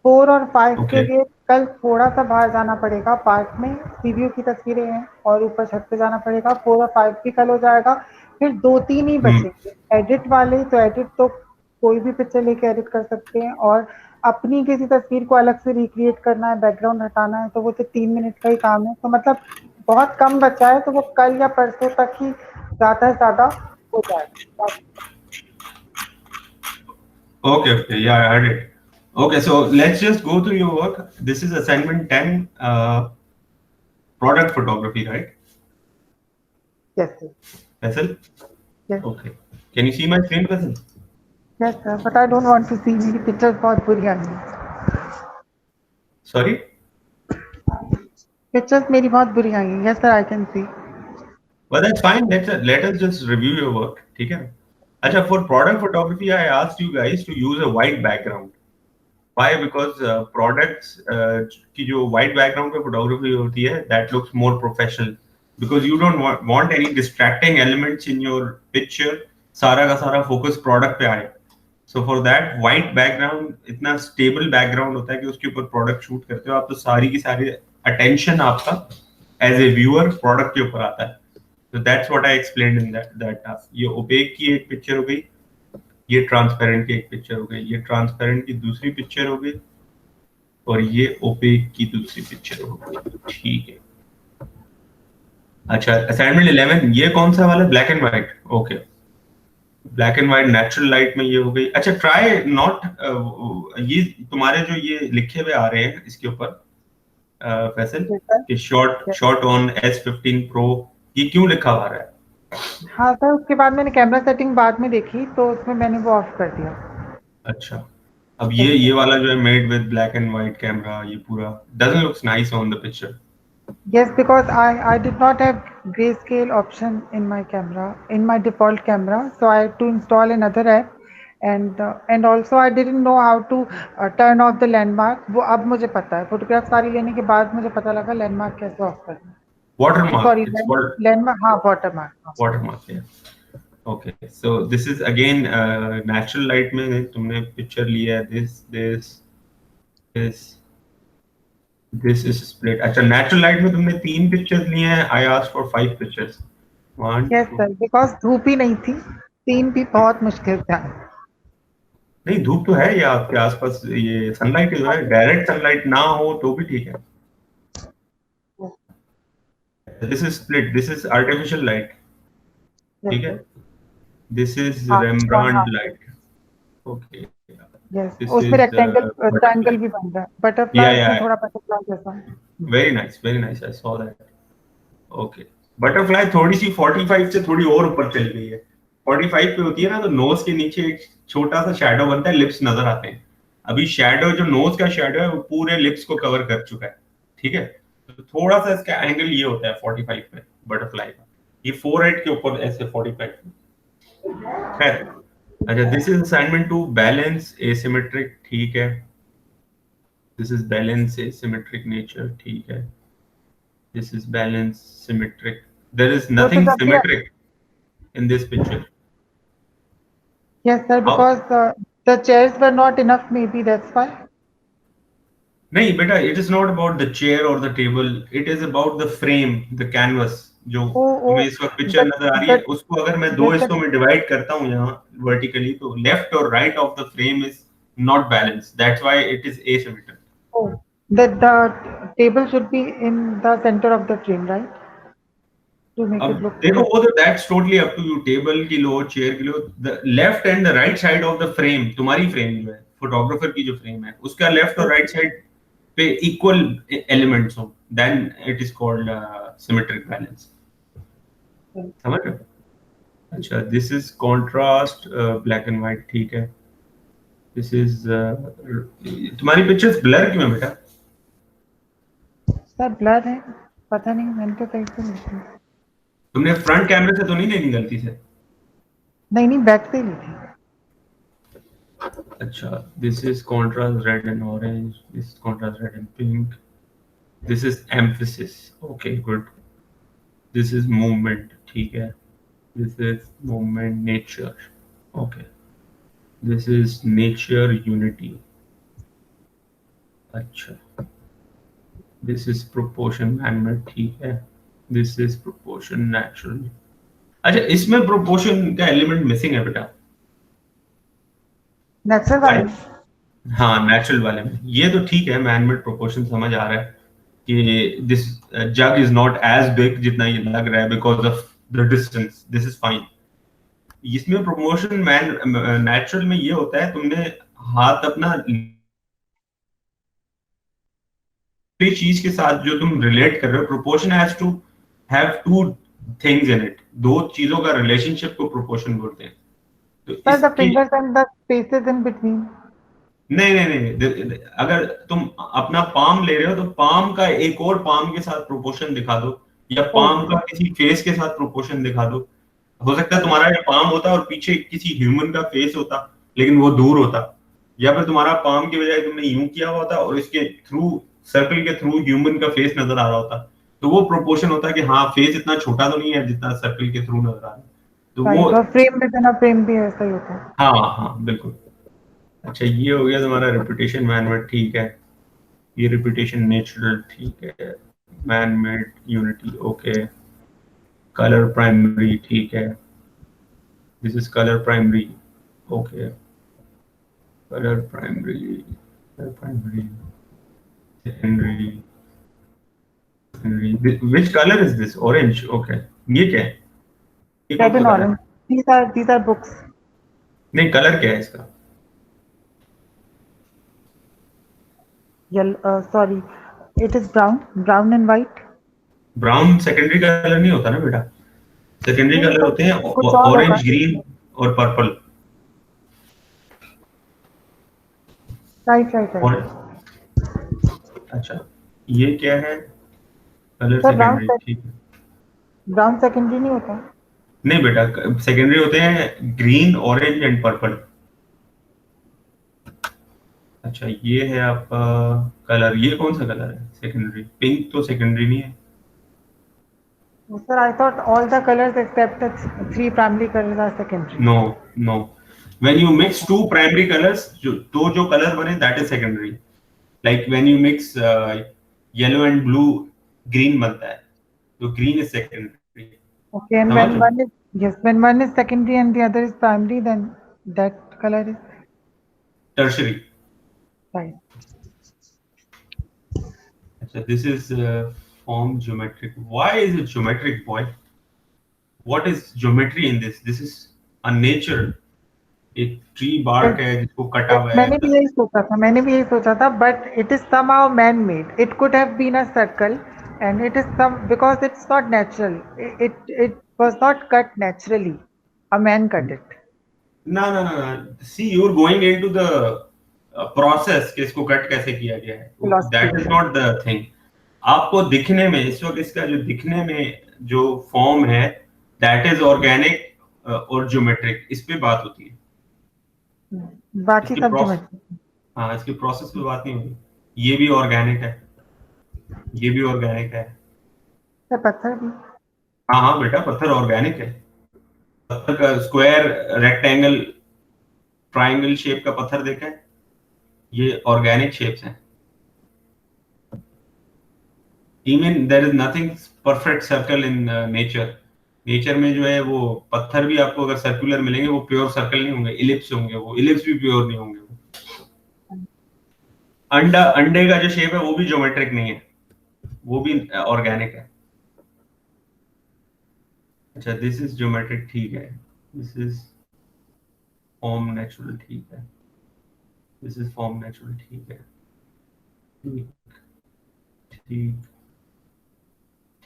4 और 5 के लिए कल थोड़ा सा बाहर जाना पड़ेगा, पार्क में सीवीओ की तस्वीरें हैं और ऊपर छत पे जाना पड़ेगा। 4 और 5 भी कल हो जाएगा, फिर 2-3 ही बचेंगे एडिट वाले। तो एडिट तो कोई भी पिक्चर लेके एडिट कर सकते हैं, और अपनी किसी तस्वीर को अलग से रिक्रिएट करना है, बैकग्राउंड हटाना है, तो वो तो 3 मिनट का ही काम है। तो मतलब बहुत कम बचा है, तो वो कल या परसों तक ही ज्यादा से ज्यादा हो जाएगा। Okay, yeah, I heard it. Okay, so let's just go through your work. This is assignment 10, product photography, right? Yes sir. Faisal? Yes. Okay. Can you see my screen, Faisal? Yes sir, but I don't want to see, मेरी pictures बहुत बुरी आई हैं। Sorry? Pictures मेरी बहुत बुरी आई हैं। Yes sir, I can see. Well, that's fine. Let us just review your work. ठीक है? अच्छा, for product photography, I asked you guys to use a white background. Why? Because products की जो white background पे photography होती है, that looks more professional. Because you don't want any distracting elements in your picture. सारा का सारा focus product पे आए. So for that white background इतना stable background होता है कि उसके ऊपर product shoot करते हो आप, तो सारी की सारी attention आपका as a viewer product के ऊपर आता है. So that's what I explained in that task. ये opaque की एक picture हो गई, ये ट्रांसपेरेंट की एक पिक्चर हो गई, ये ट्रांसपेरेंट की दूसरी पिक्चर हो गई, और ये ओपेक की दूसरी पिक्चर हो गई। ठीक है। अच्छा, असाइनमेंट 11 ये कौन सा वाला? Black and white. Okay, black and white natural light में ये हो गई। अच्छा, ट्राई नॉट ये तुम्हारे जो ये लिखे हुए आ रहे हैं इसके ऊपर फैसल कि शॉट ऑन S15 Pro, ये क्यों लिखा हुआ है? हाँ सर, उसके बाद मैंने कैमरा सेटिंग बाद में देखी तो उसमें मैंने वो ऑफ कर दिया। अच्छा, अब ये वाला जो है made with black and white camera, ये पूरा doesn't looks nice on the picture. Yes, because I did not have grayscale option in my camera, in my default camera, so I had to install another app, and also I didn't know how to turn off the landmark. वो अब मुझे पता है, photograph सारी लेने के बाद मुझे पता लगा लैंडमार्क कैसे ऑफ करना है। Watermark. Sorry, It's called landmark. हाँ, watermark. Watermark. Yeah. Okay. So this is again natural light में तुमने picture लिया है. This is split. अच्छा, natural light में तुमने 3 pictures लिए हैं. I asked for 5 pictures. 1. Yes sir, because धूप ही नहीं थी, 3 भी बहुत मुश्किल था। नहीं, धूप तो है, ये आपके आसपास ये सनलाइट जो है, डायरेक्ट सनलाइट ना हो तो भी ठीक है। This is split. This is artificial light. ठीक है? This is Rembrandt light. Okay. Yes. उसमें rectangle भी बन रहा है, butterfly थोड़ा butterfly जैसा। Very nice, very nice. I saw that. Okay. Butterfly थोड़ी सी 45 से थोड़ी और ऊपर चल गई है। 45 पे होती है ना, तो नोज के नीचे एक छोटा सा शैडो बनता है, लिप्स नजर आते हैं। अभी शैडो जो नोज का शैडो है वो पूरे लिप्स को कवर कर चुका है। ठीक है, तो थोड़ा सा इसका एंगल ये होता है 45 पे बटरफ्लाई का, ये फोरहेड के ऊपर ऐसे 45 पे। खैर, अच्छा, this is assignment 2, balance asymmetric. ठीक है, this is balance asymmetric nature. ठीक है, this is balance symmetric. There is nothing symmetric in this picture. Yes sir, because the chairs were not enough, maybe that's why. नहीं बेटा, it is not about the chair or the table, it is about the frame, the canvas. जो तुम्हें इस वक्त picture नजर आ रही है, उसको अगर मैं 2 हिस्सों में डिवाइड करता हूँ यहाँ वर्टिकली, तो लेफ्ट और right of the frame is not balanced, that's why it is asymmetric. That the table should be in the center of the frame, right? To make अब it look देखो वो तो that's totally up to you, table की लो, chair की लो, the left and the right side of the frame, तुम्हारी frame जो है फोटोग्राफर की जो फ्रेम है उसका लेफ्ट और राइट साइड पे इक्वल एलिमेंट्स हो, then it is called symmetric balance. समझ रहे हो? अच्छा, this is contrast black and white, ठीक है। दिस इज तुम्हारी पिक्चर्स ब्लर क्यों है बेटा? सर ब्लर है, पता नहीं, मैंने तो सही से ली। तुमने फ्रंट कैमरे से तो नहीं लेनी गलती से? नहीं बैक से ली थी। अच्छा, this is contrast red and orange, this contrast red and pink, this is emphasis, okay good. This is movement, ठीक है। This is movement nature, okay. This is nature unity, अच्छा। दिस इज प्रोपोर्शन मैनमेड, ठीक है। This is proportion natural. अच्छा, इसमें proportion का element missing है बेटा। नेचुरल वाले, हाँ नेचुरल वाले में ये तो ठीक है, मैनमेड प्रोपोर्शन समझ आ रहा है कि this jug is not as big जितना ये लग रहा है because of the distance, this is fine. इसमें प्रोपोर्शन नेचुरल में ये होता है, तुमने हाथ अपना चीज के साथ जो तुम रिलेट कर रहे हो, proportion has to have two things in it, दो चीजों का रिलेशनशिप को प्रोपोर्शन बोलते हैं। तो सर द इसकी fingers and the spaces in between. नहीं, अगर तुम अपना पाम ले रहे हो तो पाम का एक और पाम के साथ प्रोपोर्शन दिखा दो, या पाम का किसी फेस के साथ प्रोपोर्शन दिखा दो। हो सकता है तुम्हारा ये पाम होता और पीछे किसी ह्यूमन का फेस होता लेकिन वो दूर होता, या फिर तुम्हारा पाम की बजाय तुमने यूं किया हुआ था और इसके थ्रू, सर्कल के थ्रू ह्यूमन का फेस नजर आ रहा होता, तो वो प्रोपोर्शन होता है कि हाँ फेस इतना छोटा तो नहीं है जितना सर्कल के थ्रू नजर आ रहा है। तो वो फ्रेम में बिना फ्रेम भी ऐसा ही होता है। हाँ बिल्कुल। अच्छा, ये हो गया तुम्हारा रेपुटेशन मैनमेड, ठीक है। ये रेपुटेशन नेचुरल, ठीक है। Manmade unity, okay. Colour primary, ठीक है। This is colour primary, okay. Colour primary, secondary, which color is this? Orange, okay। ये क्या है? ये कौन रेड सा एंड कलर है? Orange, these are books। नहीं, कलर क्या है इसका? Sorry, it is brown and white. Brown secondary colour नहीं होता ना बेटा, सेकेंडरी कलर होते हैं कुछ और ऑरेंज, होगा। ग्रीन और पर्पल। राइट। अच्छा, ये क्या है? कलर सर सेकेंडरी, ठीक है। ब्राउन सेकेंडरी नहीं होता। नहीं बेटा, सेकेंडरी होते हैं ग्रीन, ऑरेंज एंड पर्पल। अच्छा, ये है आपका कलर, ये कौन सा कलर है सेकेंडरी? पिंक तो सेकेंडरी नहीं है। Sir I thought all the colours except 3 primary colours are secondary. No, when you mix 2 primary colours, जो कलर बने that is secondary. Like when you mix yellow and blue, green बनता है, तो green is secondary. Okay, and when one is secondary and the other is primary, then that color is tertiary. right. अच्छा, this is form geometric. Why is it geometric, boy? What is geometry in this? This is a nature. एक tree bark है जिसको कटा हुआ है। मैंने भी यही सोचा था, but it is somehow man-made. It could have been a circle, and it is because it's not natural. It was not cut naturally. A man cut it. No. See, you're going into the process कि इसको cut कैसे किया गया है। That is not the thing. आपको दिखने में, इस वक्त इसका जो दिखने में जो फॉर्म है, that is organic और ज्योमेट्रिक, इस पे बात होती है। बाकी सब ज्योमेट्रिक। हाँ, इसकी प्रोसेस पे बात नहीं होती। ये भी ऑर्गेनिक है, ये भी ऑर्गेनिक है। सर पत्थर भी? हाँ बेटा, पत्थर ऑर्गेनिक है। पत्थर का स्क्वायर, रेक्टेंगल, ट्रायंगल शेप का पत्थर देखा है, ये ऑर्गेनिक शेप्स हैं। Even there is nothing perfect circle in nature में जो है वो पत्थर भी आपको अगर सर्कुलर मिलेंगे वो प्योर सर्कल नहीं होंगे, इलिप्स होंगे, वो इलिप्स भी प्योर नहीं होंगे। अंडे का जो शेप है वो भी ज्योमेट्रिक नहीं है, वो भी ऑर्गेनिक है। अच्छा, दिस इज ज्योमेट्रिक, ठीक है। दिस इज फॉर्म नेचुरल, ठीक है। दिस इज फॉर्म नेचुरल, ठीक है। ठीक ठीक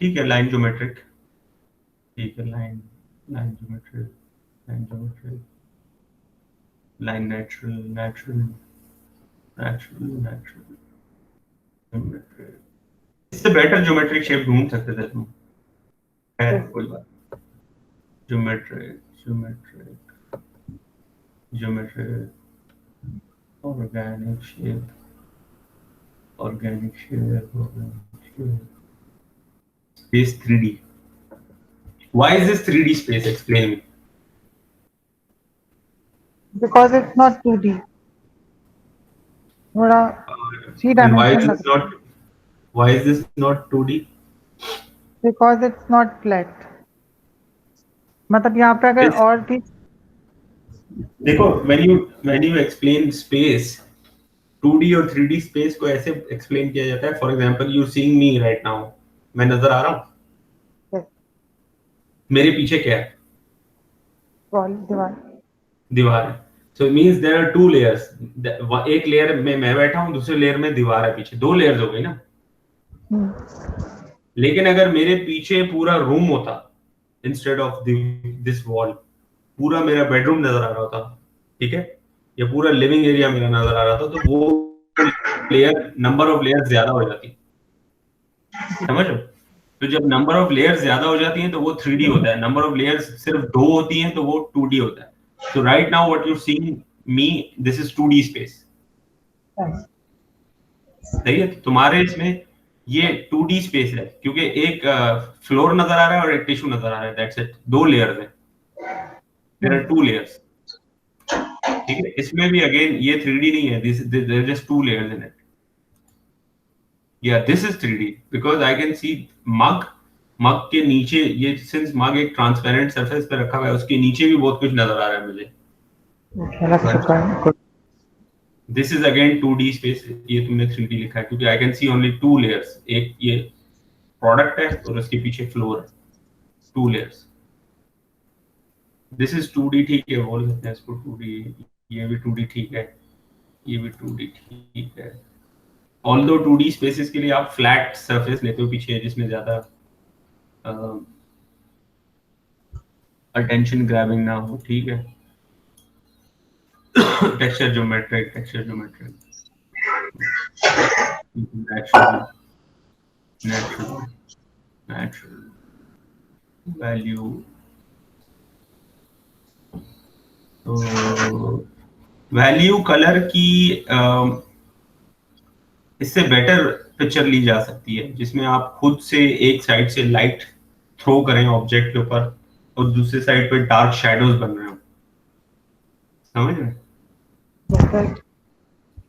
ठीक है, लाइन ज्योमेट्रिक, ठीक है। Line line geometric, line geometric, line natural, natural, natural, natural, geometric. इससे बेटर ज्योमेट्रिक शेप ढूंढ सकते थे तुम, है कोई बात। Geometric, geometric, geometric, organic shape, organic shape, organic shape. Space 3D. Why is this 3D space? Explain me. Because it's not 2D. थोड़ा three And why dimension is लग this not? Why is this not 2D? Because it's not flat. मतलब यहाँ पे अगर This, और भी देखो, when you explain space, 2D और 3D space को ऐसे explain किया जाता है। For example, you seeing me right now. मैं नजर आ रहा हूँ? Yes. मेरे पीछे क्या है? वॉल, दीवार। दीवार है। So it means there are two layers. एक लेयर में मैं बैठा हूँ, दूसरे लेयर में दीवार है पीछे, दो लेयर्स हो गई ना। लेकिन अगर मेरे पीछे पूरा रूम होता, इंस्टेड ऑफ दिस वॉल, पूरा मेरा बेडरूम नजर आ रहा होता, ठीक है, या पूरा लिविंग एरिया मेरा नजर आ रहा था, तो वो लेयर, नंबर ऑफ लेयर ज्यादा हो जाती, समझ लो। तो जब नंबर ऑफ लेयर्स ज्यादा हो जाती हैं तो वो 3D होता है, नंबर ऑफ लेयर्स सिर्फ 2 होती हैं तो वो 2D होता है। So right now what you seeing me, this is 2D space, सही है। तुम्हारे इसमें ये 2D स्पेस है, क्योंकि एक फ्लोर नजर आ रहा है और एक टिश्यू नजर आ रहा है, दैट्स इट। दो लेयर्स हैं, देयर आर 2 लेयर्स, ठीक है। इसमें भी अगेन ये 3D नहीं है, this there are just 2 layers in it. Yeah, this is 3D because I can see mug के नीचे, ये सिंस मग एक ट्रांसपेरेंट सरफेस पे रखा हुआ है, उसके नीचे भी बहुत कुछ नजर आ रहा है मुझे। This is again 2D space, ये तुमने 3D लिखा है क्योंकि I can see only 2 layers. एक ये प्रोडक्ट है और उसके पीछे फ्लोर है, 2 लेयर्स। दिस इज 2D, ठीक है, बोल सकते हैं इसको 2D। ये भी 2D ठीक है, ये भी 2D ठीक है। ऑल्दो 2D स्पेसेस के लिए आप फ्लैट सरफेस लेते हो पीछे, जिसमें ज्यादा अटेंशन ग्रैबिंग ना हो, ठीक है। Texture geometric, texture geometric, natural, natural, natural, value. तो वैल्यू कलर की इससे बेटर पिक्चर ली जा सकती है, जिसमें आप खुद से एक साइड से लाइट थ्रो करें ऑब्जेक्ट के ऊपर और दूसरे साइड पे डार्क शैडोज बन रहे हो, समझ रहे?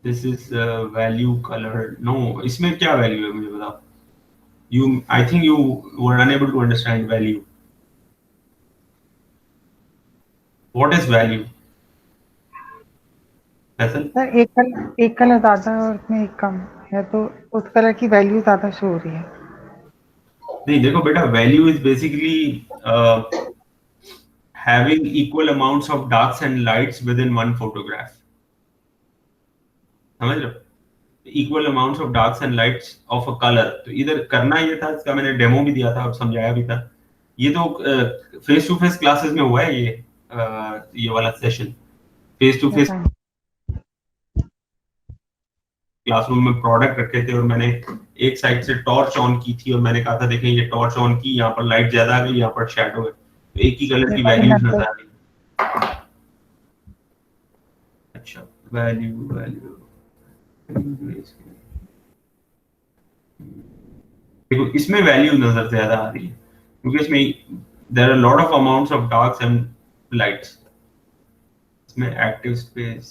This is value colour. No, इसमें क्या वैल्यू है मुझे बताओ। I think you were unable to understand value. What is value? Sir एक कलर ज्यादा है और उसमें एक कम है, तो उस कलर की वैल्यू ज्यादा शो हो रही है। नहीं देखो बेटा, value is basically having equal amounts of darks and lights within one photograph, समझ लो। equal amounts of darks and lights of a color। तो इधर करना ये था, इसका मैंने डेमो भी दिया था और समझाया भी था। ये तो फेस टू फेस क्लासेस में हुआ है, ये वाला session face to face classroom में प्रोडक्ट रखे थे और मैंने एक साइड से टॉर्च ऑन की थी और मैंने कहा था देखें ये टॉर्च ऑन की, यहाँ पर लाइट ज्यादा आ गई, यहाँ पर शैडो है, तो एक ही कलर की वैल्यूज नजर आ रही। अच्छा, वैल्यू वैल्यू देखो, इसमें वैल्यू नजर ज्यादा आ रही है क्योंकि इसमें there are lot of amounts of darks and lights. इसमें active space,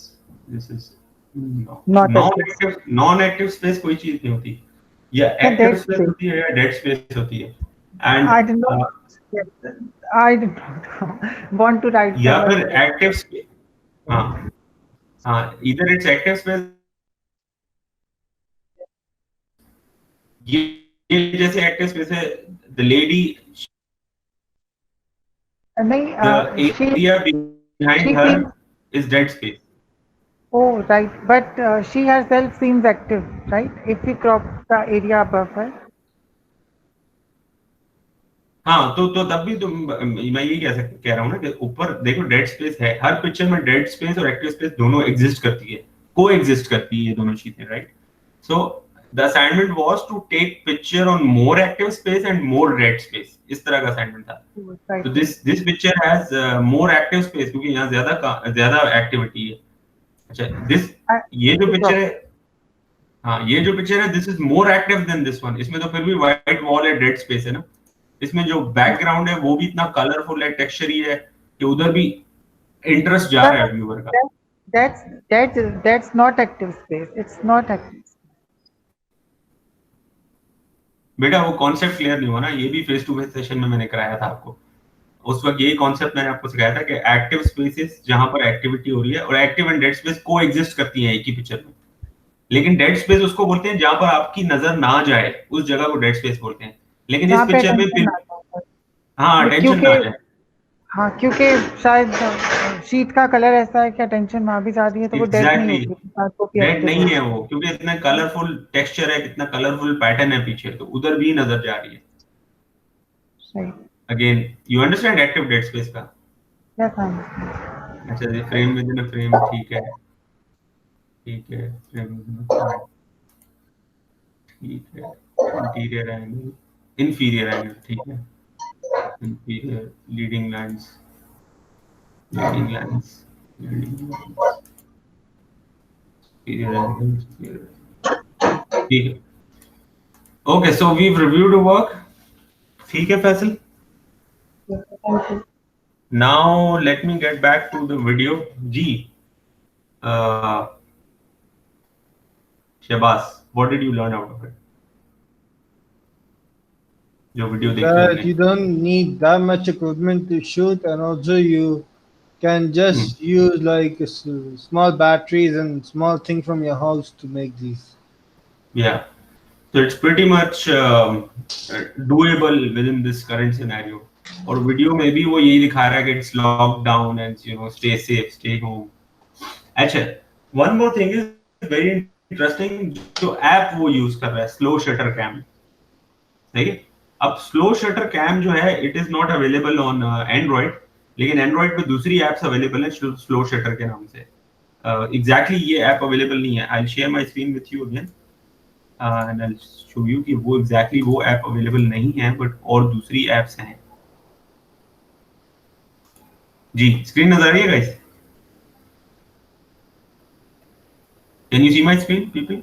this is non active space कोई चीज नहीं होती, या एक्टिव स्पेस होती है या डेड स्पेस होती है। And I did not want to write या फिर एक्टिव स्पेस, हाँ इधर इट्स एक्टिव स्पेस ये जैसे एक्टिव स्पेस है, द लेडी, नहीं, the area behind she her seems, is dead space. oh right, but she herself seems active, right? If we crop the area above her. हाँ, तो तब भी तो मैं यही कह रहा हूँ ना कि ऊपर देखो डेड स्पेस है, हर पिक्चर में डेड स्पेस और एक्टिव स्पेस दोनों एग्जिस्ट करती है, को एग्जिस्ट करती है ये दोनों चीजें, right? So the assignment was to take picture on more active space and more dead space, इस तरह का असाइनमेंट था। Right. तो this picture has more active space क्योंकि यहाँ ज्यादा एक्टिविटी है। अच्छा, ये जो पिक्चर है, हाँ ये जो पिक्चर है, this is more active than this one. इसमें तो फिर भी व्हाइट वॉल है, डेड स्पेस है ना। इसमें जो बैकग्राउंड है वो भी इतना कलरफुल है, टेक्सचरी है कि उधर भी इंटरेस्ट जा रहा है व्यूअर का। That's not active space. It's not active. बेटा वो कॉन्सेप्ट क्लियर नहीं हुआ ना, ये भी फेस टू फेस सेशन में मैंने कराया था आपको। उस वक्त यही कॉन्सेप्ट मैंने आपको सिखाया था कि एक्टिव स्पेसेस जहां पर एक्टिविटी हो रही है और एक्टिव एंड डेड स्पेस को एग्जिस्ट करती हैं एक ही पिक्चर में। लेकिन डेड स्पेस उसको बोलते हैं जहां पर आपकी नजर ना जाए, उस जगह को डेड स्पेस बोलते हैं। लेकिन इस पिक्चर में फिर हाँ टेंशन ना जाए, हाँ क्योंकि शायद शीट का कलर ऐसा है कि अटेंशन वहां भी जा रही है, तो वो डेड नहीं होगी, डेड नहीं है वो, क्योंकि इतना कलरफुल टेक्सचर है, कितना कलरफुल पैटर्न है पीछे, तो उधर भी नजर जा रही है। सही। Again you understand active dead space का? Yes I. अच्छा, ये फ्रेम विद इन फ्रेम, ठीक है ठीक है, फ्रेम ठीक है, इंटीरियर एंगल, इंफीरियर एंगल, ठीक है, inferior, leading lines, leading lines, inferior angle, ठीक है। Okay, so we reviewed work, ठीक है Faisal. Now let me get back to the video. Ji, Shabazz, what did you learn out of it? जो video देखी that you don't need that much equipment to shoot, and also you can just use like small batteries and small things from your house to make these. Yeah, so it's pretty much doable within this current scenario. और video में भी वो यही दिखा रहा है कि it's locked down and you know stay safe, stay home. अच्छा, one more thing is very interesting, जो ऐप वो यूज कर रहा है स्लो शटर कैम, ठीक है? अब स्लो शटर कैम जो है it is not available on Android, लेकिन एंड्रॉइड पे दूसरी एप्स अवेलेबल है स्लो शटर के नाम से। एग्जैक्टली ये ऐप अवेलेबल नहीं है। I will share my screen with you again and I will show you कि वो एग्जैक्टली वो ऐप अवेलेबल नहीं है, बट और दूसरी एप्स हैं। जी, स्क्रीन नजर आ रही है guys? Can you see my screen people?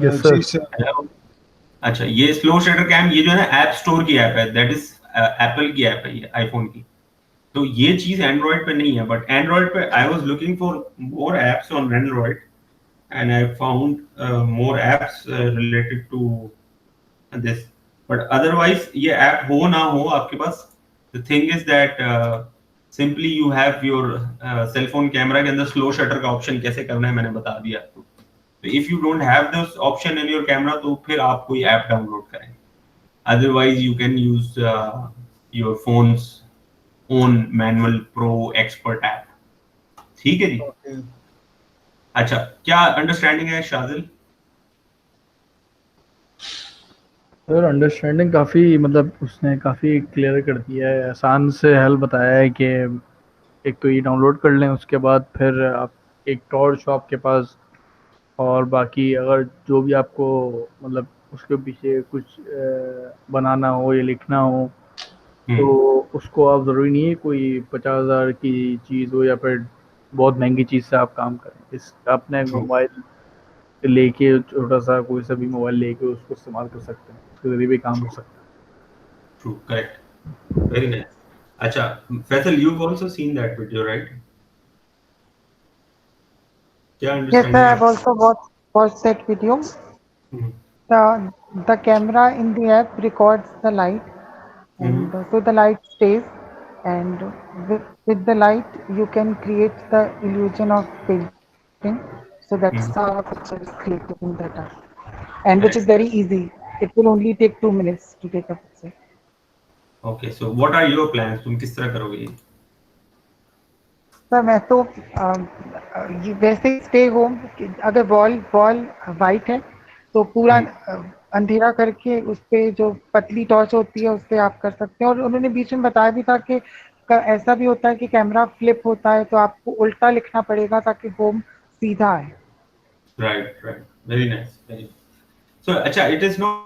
Yes sir. अच्छा, ये स्लो शटर कैम ये जो है ना ऐप स्टोर की ऐप है, दैट इज एप्पल की ऐप है ये, आईफोन की। तो ये चीज एंड्रॉइड पे नहीं है, बट एंड्रॉइड पे I was looking for more apps on Android and I found more apps related to this, but otherwise ये ऐप हो ना हो आपके पास, the thing is that simply you have your cell phone camera के अंदर slow shutter का option कैसे करना है मैंने बता दिया आपको। तो if you don't have this option in your camera तो फिर आप कोई ऐप डाउनलोड करें, otherwise you can use your phones own manual pro expert app, ठीक है जी? Okay. अच्छा, क्या अंडरस्टैंडिंग है शाजिल? सर अंडरस्टैंडिंग काफ़ी मतलब उसने काफ़ी क्लियर कर दिया है, आसान से हल बताया है कि एक तो ये डाउनलोड कर लें, उसके बाद फिर आप एक टॉर्च हो आपके पास, और बाकी अगर जो भी आपको मतलब उसके पीछे कुछ बनाना हो या लिखना हो तो उसको आप ज़रूरी नहीं है कोई 50,000 की चीज़ हो या फिर बहुत महंगी चीज़ से आप काम करें। इस अपने मोबाइल लेके छोटा सा कोई सा भी मोबाइल लेके उसको इस्तेमाल कर सकते हैं, उसके जरिए भी काम हो सकता है। True, correct, very nice. अच्छा Faisal, you have also seen that video right? क्या Yes, sir, I've also watched that video. The camera in the app records the light, and so the light stays, and with the light you can create the illusion of painting. So that's how a picture is created in that app. and which is very easy. It will only take 2 minutes to take a picture. Okay, so what are your plans? तुम किस तरह करोगे ये? Sir मैं तो वैसे ही stay home, अगर wall white है तो पूरा अंधेरा करके उस पे जो पतली टॉर्च होती है उससे आप कर सकते हैं। और उन्होंने बीच में बताया भी था कि ऐसा भी होता है कि कैमरा फ्लिप होता है तो आपको उल्टा लिखना पड़ेगा ताकि होम सीधा आए। Right, right. Very nice. Very nice. So, अच्छा, it is not.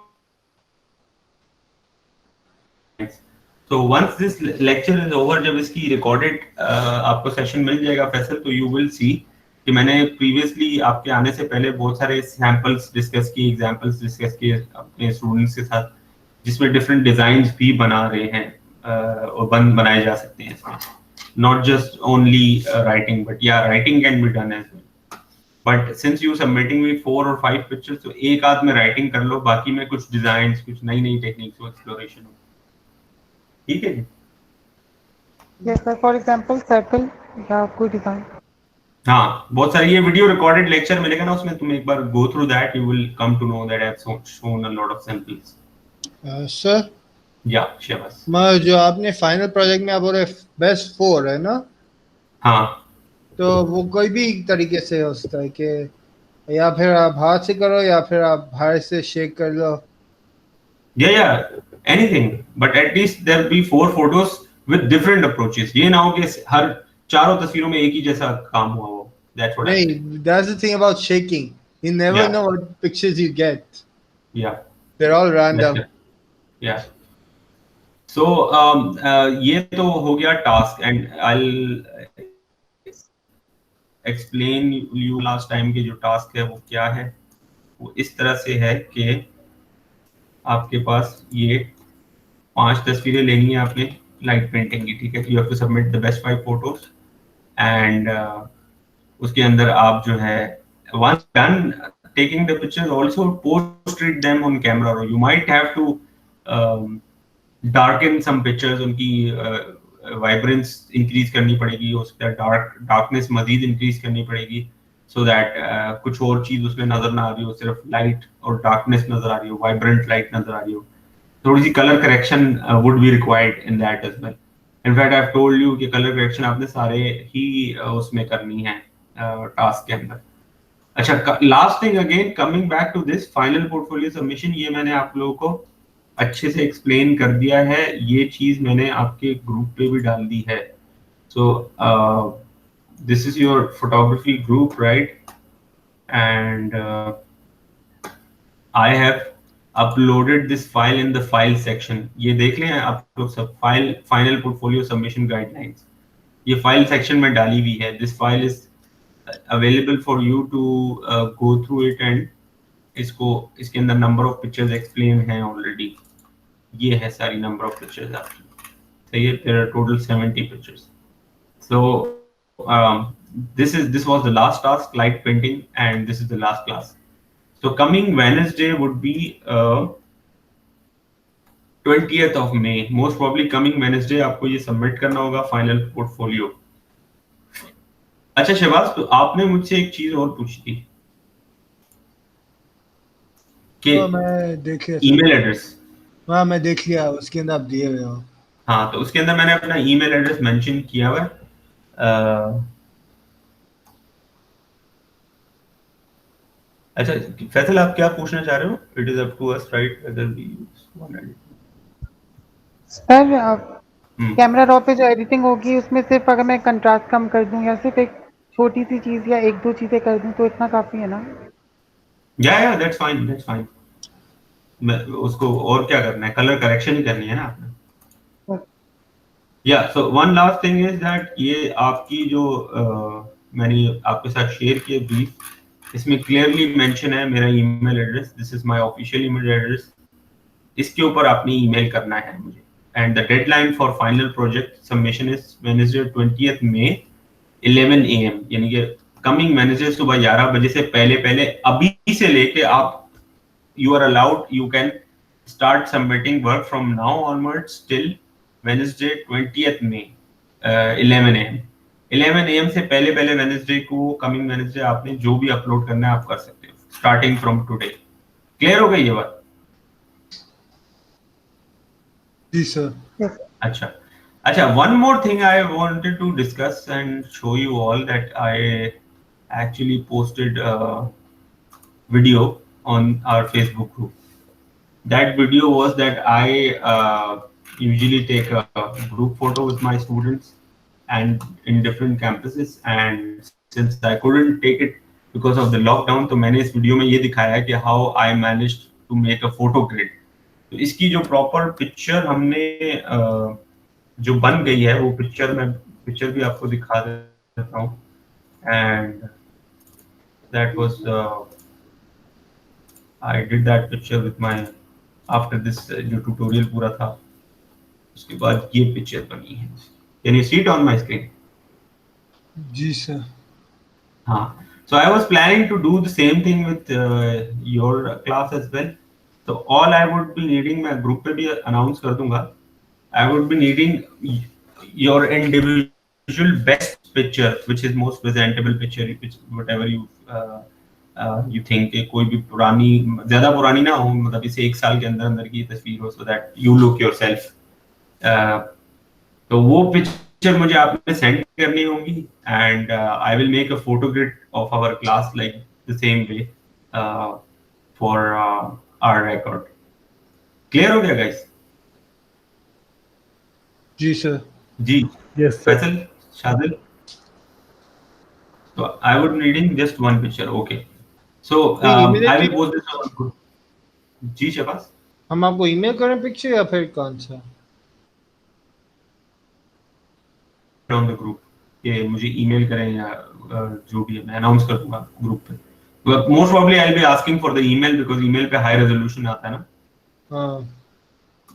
So once this lecture is over, जब इसकी recorded आपको सेशन मिल जाएगा फैसल, तो you will see कि मैंने previously आपके आने से पहले बहुत सारे samples डिस्कस किए, एग्जांपल्स डिस्कस किए अपने स्टूडेंट्स के साथ, जिसमें डिफरेंट डिजाइन्स भी बना रहे हैं और बनाए जा सकते हैं इसमें, not just only writing, but yeah, writing can be done as well. But since you submitting me 4 or 5 pictures, तो एक आध में writing कर लो, बाकी में कुछ डिजाइन्स, कुछ नई टेक्निक्स, एक्सप्लोरेशन हो, ठीक है? Yes sir, for example circle या कोई डिजाइन। हाँ, बहुत सारी ये वीडियो रिकॉर्डेड लेक्चर मिलेगा ना, उसमें तुम एक बार go through that, you will come to know that I have shown a lot of samples. Sir या शाबाश। मैं जो आपने फाइनल प्रोजेक्ट में आप बोले बेस्ट 4 है ना? हाँ, तो वो कोई भी तरीके से हो सकता है कि या फिर आप हाथ से करो या फिर आप बाहर से शेक कर लो। या anything, but at least there be 4 photos with different approaches. ये ना हो कि हर चारों तस्वीरों में एक ही जैसा काम हुआ हो। दैट्स व्हाट आई नहीं, that's the thing about shaking. You never Yeah. know what pictures you get. या They're all random. या सो ये तो हो गया task, and I will explain you last time के जो टास्क है वो क्या है। वो इस तरह से है कि आपके पास ये 5 तस्वीरें लेनी है आपने लाइट पेंटिंग की, ठीक है? You have to submit the best 5 photos, and उसके अंदर आप जो है once done taking the pictures, also post them on camera, or you might have to darken some pictures, उनकी वाइब्रेंस इंक्रीज करनी पड़ेगी, उसका डार्कनेस मजीद इंक्रीज करनी पड़ेगी, सो दैट कुछ और चीज उसमें नजर ना आ रही हो, सिर्फ लाइट और डार्कनेस नजर आ रही हो, वाइब्रेंट लाइट नजर आ रही हो। थोड़ी सी colour correction would be required in that as well. In fact I have told you कि कलर करेक्शन आपने सारे ही उसमें करनी है टास्क के अंदर। अच्छा, last thing again coming back to this final portfolio submission, ये मैंने आप लोगों को अच्छे से एक्सप्लेन कर दिया है, ये चीज मैंने आपके ग्रुप पे भी डाल दी है। So this is your photography group, right? And I have uploaded this file in the file section. ये देख लें आप लोग सब, फाइनल पोर्टफोलियो सबमिशन गाइडलाइंस, ये फाइल सेक्शन में डाली हुई है। This file is available for you to go through it, and इसके अंदर नंबर ऑफ पिक्चर्स एक्सप्लेन हैं ऑलरेडी। ये है सारी नंबर ऑफ पिक्चर्स आपकी, सही है? there are total 70 pictures. So this was the last task, light painting, and this is the last class. So coming Wednesday would be 20th of May. Most probably coming Wednesday आपको ये submit करना होगा final portfolio. अच्छा शहबाज, तो आपने मुझसे एक चीज और पूछी थी कि मैं देख लिया ईमेल एड्रेस। हाँ, मैं देख लिया, उसके अंदर आप दिए हुए हो। हाँ, तो उसके अंदर मैंने अपना ईमेल एड्रेस मेंशन किया हुआ है। अच्छा फैसल, आप क्या पूछना चाह रहे हो? It is up to us, right, whether we use one edit. Sir camera raw पे जो एडिटिंग होगी उसमें सिर्फ अगर मैं कंट्रास्ट कम कर दूं या सिर्फ एक छोटी सी चीज या 1-2 चीजें कर दूं तो इतना काफी है ना? या दैट्स फाइन, दैट्स फाइन। उसको और क्या करना है, कलर करेक्शन ही करनी है ना आपने। या so one last thing is that ये आपकी जो मैंने आपके साथ शेयर किए ब्रीफ, इसमें क्लियरली मेंशन है मेरा email address, this is my official email address, इसके ऊपर आपने ईमेल करना है मुझे। And the deadline for final project submission is Wednesday 20th May 11 AM, यानी कि कमिंग वेडनेसडे सुबह 11 बजे से पहले अभी से लेके आप you are allowed, you can start submitting work from now onwards till Wednesday 20th May 11 AM। 11 AM से पहले वेडनेसडे को, कमिंग वेडनेसडे, आपने जो भी अपलोड करना है आप कर सकते हो, स्टार्टिंग फ्रॉम टुडे, क्लियर हो गई ये बात? जी सर. Yes. अच्छा, one more thing I wanted to discuss and show you all that I actually posted a video on our Facebook group. That video was that I usually take a group photo with my students and in different campuses, and since I couldn't take it because of the lockdown, तो मैंने इस video में ये दिखाया है कि how I managed to make a photo grid. तो इसकी जो प्रॉपर पिक्चर हमने जो बन गई है वो पिक्चर भी आपको दिखा देता हूँ. And that was I did that picture with my after this जो ट्यूटोरियल पूरा था उसके बाद ये पिक्चर बनी है. Can you see it on my screen? जी सर. हाँ. So I was planning to do the same thing with your class as well. So all I would be needing, मैं ग्रुप पे भी अनाउंस कर दूंगा, I would be needing your individual best picture, which is most presentable picture, which whatever you think. कोई भी पुरानी, ज्यादा पुरानी ना हो, मतलब इसे 1 साल के अंदर अंदर की तस्वीर हो, so that you look yourself. तो वो पिक्चर मुझे आपने सेंड करनी होगी and I will make a photo grid of our class like the same way for our record. Clear हो गया guys? जी सर. जी. Yes sir. Faisal, Shadil. So I would needing just one picture. Okay. So I will post this on group. जी शबाज. हम आपको email करें picture या फिर कौन सा? On the group कि मुझे ईमेल करें या जो भी है मैं अनाउंस कर दूंगा ग्रुप पे. But most probably I'll be asking for the email because email पे high resolution आता है ना. हाँ.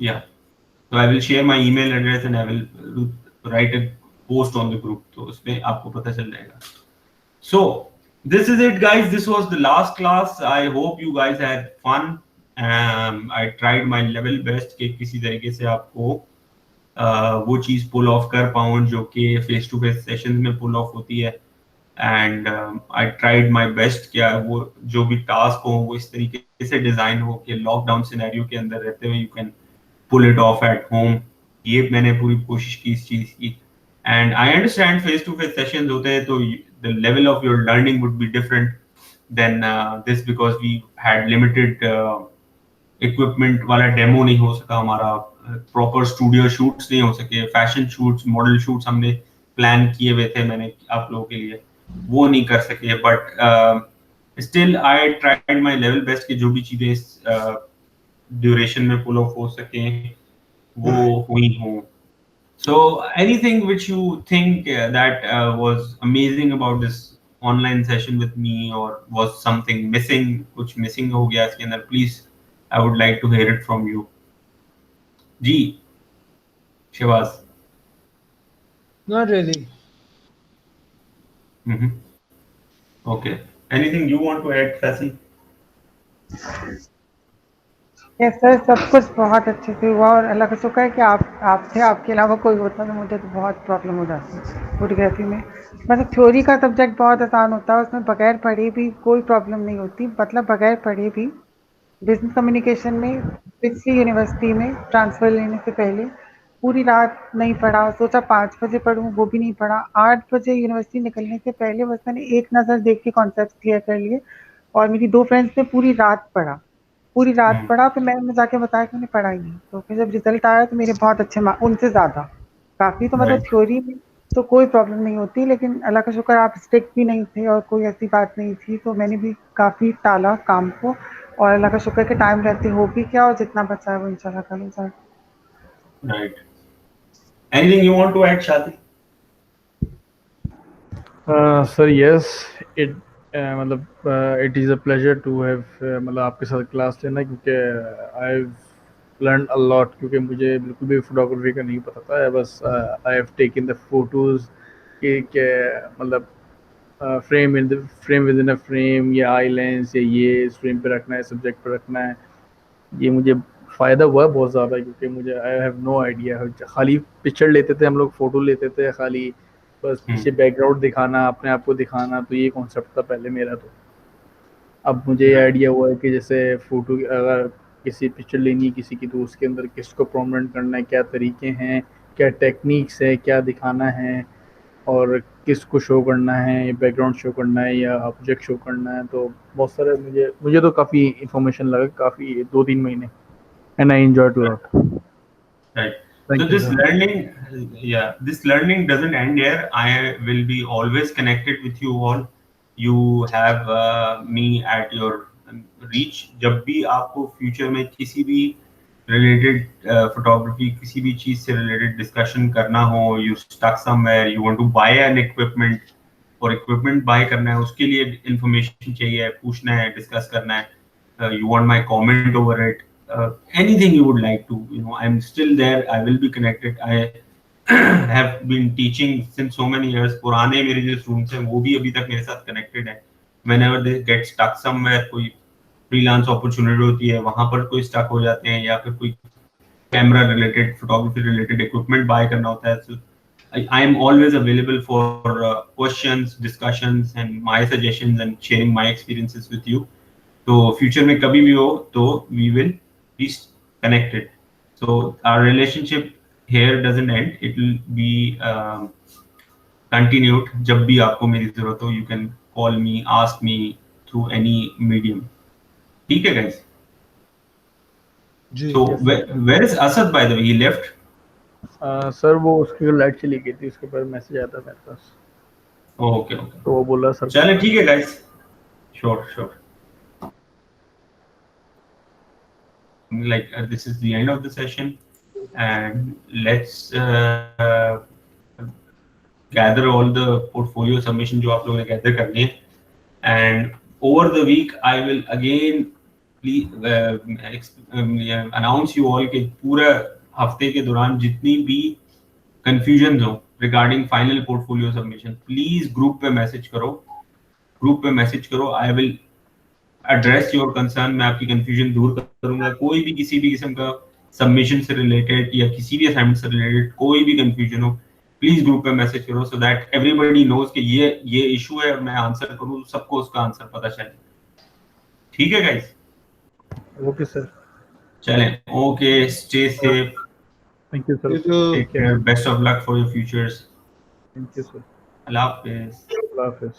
Yeah. So I will share my email address and I will write a post on the group. तो उसमें आपको पता चल जाएगा. So this is it guys. This was the last class. I hope you guys had fun. I tried my level best कि किसी तरीके से आपको वो चीज पुल ऑफ कर पाऊँ जो कि फेस टू फेस सेशन में पुल ऑफ होती है. And I tried my best क्या वो जो भी टास्क हो वो इस तरीके से डिजाइन हो कि लॉकडाउन सिनेरियो के अंदर रहते हुए you can pull it off at home. ये मैंने पूरी कोशिश की इस चीज की. And I understand face to face sessions होते हैं तो the level of your learning would be different than this because we had limited equipment वाला डेमो नहीं हो सका हमारा. प्रॉपर स्टूडियो शूट्स नहीं हो सके. फैशन शूट्स, मॉडल शूट्स हमने प्लान किए हुए थे मैंने आप लोगों के लिए, वो नहीं कर सके. But still I tried my level best कि जो भी चीजें इस ड्यूरेशन में पुल ऑफ हो सके वो हुई हो. So anything which you think that was amazing about this online session with me और वाज समथिंग मिसिंग, कुछ मिसिंग हो गया इसके अंदर, please I would like to hear it from you. जी शिवाज. Not really. Okay. Anything you want to add, Fassi? Yes sir, सब कुछ बहुत अच्छे से हुआ और अल्लाह का शुक्र है कि आप थे. आपके अलावा कोई होता तो मुझे तो बहुत प्रॉब्लम हो जाती फोटोग्राफी में. मतलब थ्योरी का सब्जेक्ट बहुत आसान होता है, उसमें बगैर पढ़े भी कोई प्रॉब्लम नहीं होती. मतलब बगैर पढ़े भी बिजनेस कम्युनिकेशन में पिछली यूनिवर्सिटी में ट्रांसफ़र लेने से पहले पूरी रात नहीं पढ़ा. सोचा 5 बजे पढ़ूँ, वो भी नहीं पढ़ा. 8 बजे यूनिवर्सिटी निकलने से पहले बस मैंने एक नज़र देख के कॉन्सेप्ट क्लियर कर लिए. और मेरी 2 फ्रेंड्स ने पूरी रात पढ़ा. फिर मैंने जाके बताया कि मैंने पढ़ा ही नहीं. तो फिर जब रिजल्ट आया तो मेरे बहुत अच्छे मार्क्स, उनसे ज़्यादा काफ़ी. तो मतलब थ्योरी में तो कोई प्रॉब्लम नहीं होती, लेकिन अल्लाह का शुक्र आप स्ट्रिक्ट भी नहीं थे और कोई ऐसी बात नहीं थी. तो मैंने भी काफ़ी टाला काम को और अल्लाह का शुक्र है कि टाइम रहते हो भी क्या और जितना बचा है वो इंशाल्लाह करूँ sir. Right. Anything you want to add, Shadi? Sir, yes, मतलब it is a pleasure to have मतलब आपके साथ क्लास लेना, क्योंकि I've learned a lot. क्योंकि मुझे बिल्कुल भी फोटोग्राफी का नहीं पता था. बस I have taken the photos कि मतलब frame with in a frame, या आई लेंस, या ये इस फ्रेम पे रखना है, सब्जेक्ट पे रखना है. ये मुझे फ़ायदा हुआ बहुत ज़्यादा, क्योंकि मुझे आई हैव नो आइडिया. खाली पिक्चर लेते थे हम लोग, फ़ोटो लेते थे खाली, बस पीछे बैकग्राउंड दिखाना, अपने आप को दिखाना. तो ये कॉन्सेप्ट था पहले मेरा. तो अब मुझे ये आइडिया हुआ है कि जैसे फ़ोटो अगर किसी पिक्चर लेनी है किसी की, तो उसके अंदर किसको प्रोमिनेंट करना है, क्या तरीके हैं, क्या टेक्निक्स है, क्या दिखाना है और किसको शो करना है, बैकग्राउंड शो करना है या ऑब्जेक्ट शो करना है। तो बहुत सारे मुझे तो काफ़ी इन्फॉर्मेशन लगा, काफ़ी 2-3 महीने, and I enjoyed a lot. Right. Thank So you, this sir. this learning doesn't end here. I will be always connected with you all. You have me at your reach. जब भी आपको future में किसी भी related photography किसी भी चीज से रिलेटेड डिस्कशन करना हो, you stuck somewhere, you want to buy an equipment और इक्विपमेंट बाय करना है, उसके लिए इंफॉर्मेशन चाहिए, पूछना है, डिस्कस करना है, you want my comment over it, anything you would like to, I'm still there, I will be connected. I have been teaching since so many years. पुराने मेरे जो स्टूडेंट्स हैं वो भी अभी तक मेरे साथ कनेक्टेड है. Whenever they get stuck somewhere, कोई फ्रीलांस अपॉर्चुनिटी होती है वहां पर कोई स्टक हो जाते हैं या फिर कोई camera related photography related equipment buy करना होता है, so I am always available for questions, discussions and my suggestions and sharing my experiences with you. तो फ्यूचर में कभी भी हो तो we will be connected. So our relationship here doesn't end, it will be continued. जब भी आपको मेरी जरूरत हो, you can call me, ask me through any medium. ठीक है guys? So where is Asad, by the way? He left. Sir वो उसकी लाइट चली गई थी, उसके ऊपर मैसेज आया था मेरे पास। ओके तो वो बोला सर चले ठीक है guys. Sure. Like this is the end of the session, and let's gather all the portfolio submission जो आप लोगों ने gather करनी है, and over the week I will again announce you all कि पूरा हफ्ते के दौरान जितनी भी confusions हो regarding final portfolio submission, please group पे मैसेज करो, I will address your concern, मैं आपकी confusion दूर करूंगा. कोई भी किसी भी किस्म का submission से related या किसी भी assignment से related कोई भी confusion हो, प्लीज ग्रुप पे मैसेज करो, so that everybody knows कि ये इशू है और मैं आंसर करूं, सबको उसका आंसर पता चले. ठीक है गाइस? ओके सर, चलें, okay, stay safe, thank you sir, take care, best of luck for your futures. Thank you sir, अल्लाह हाफिज. अल्लाह हाफिज.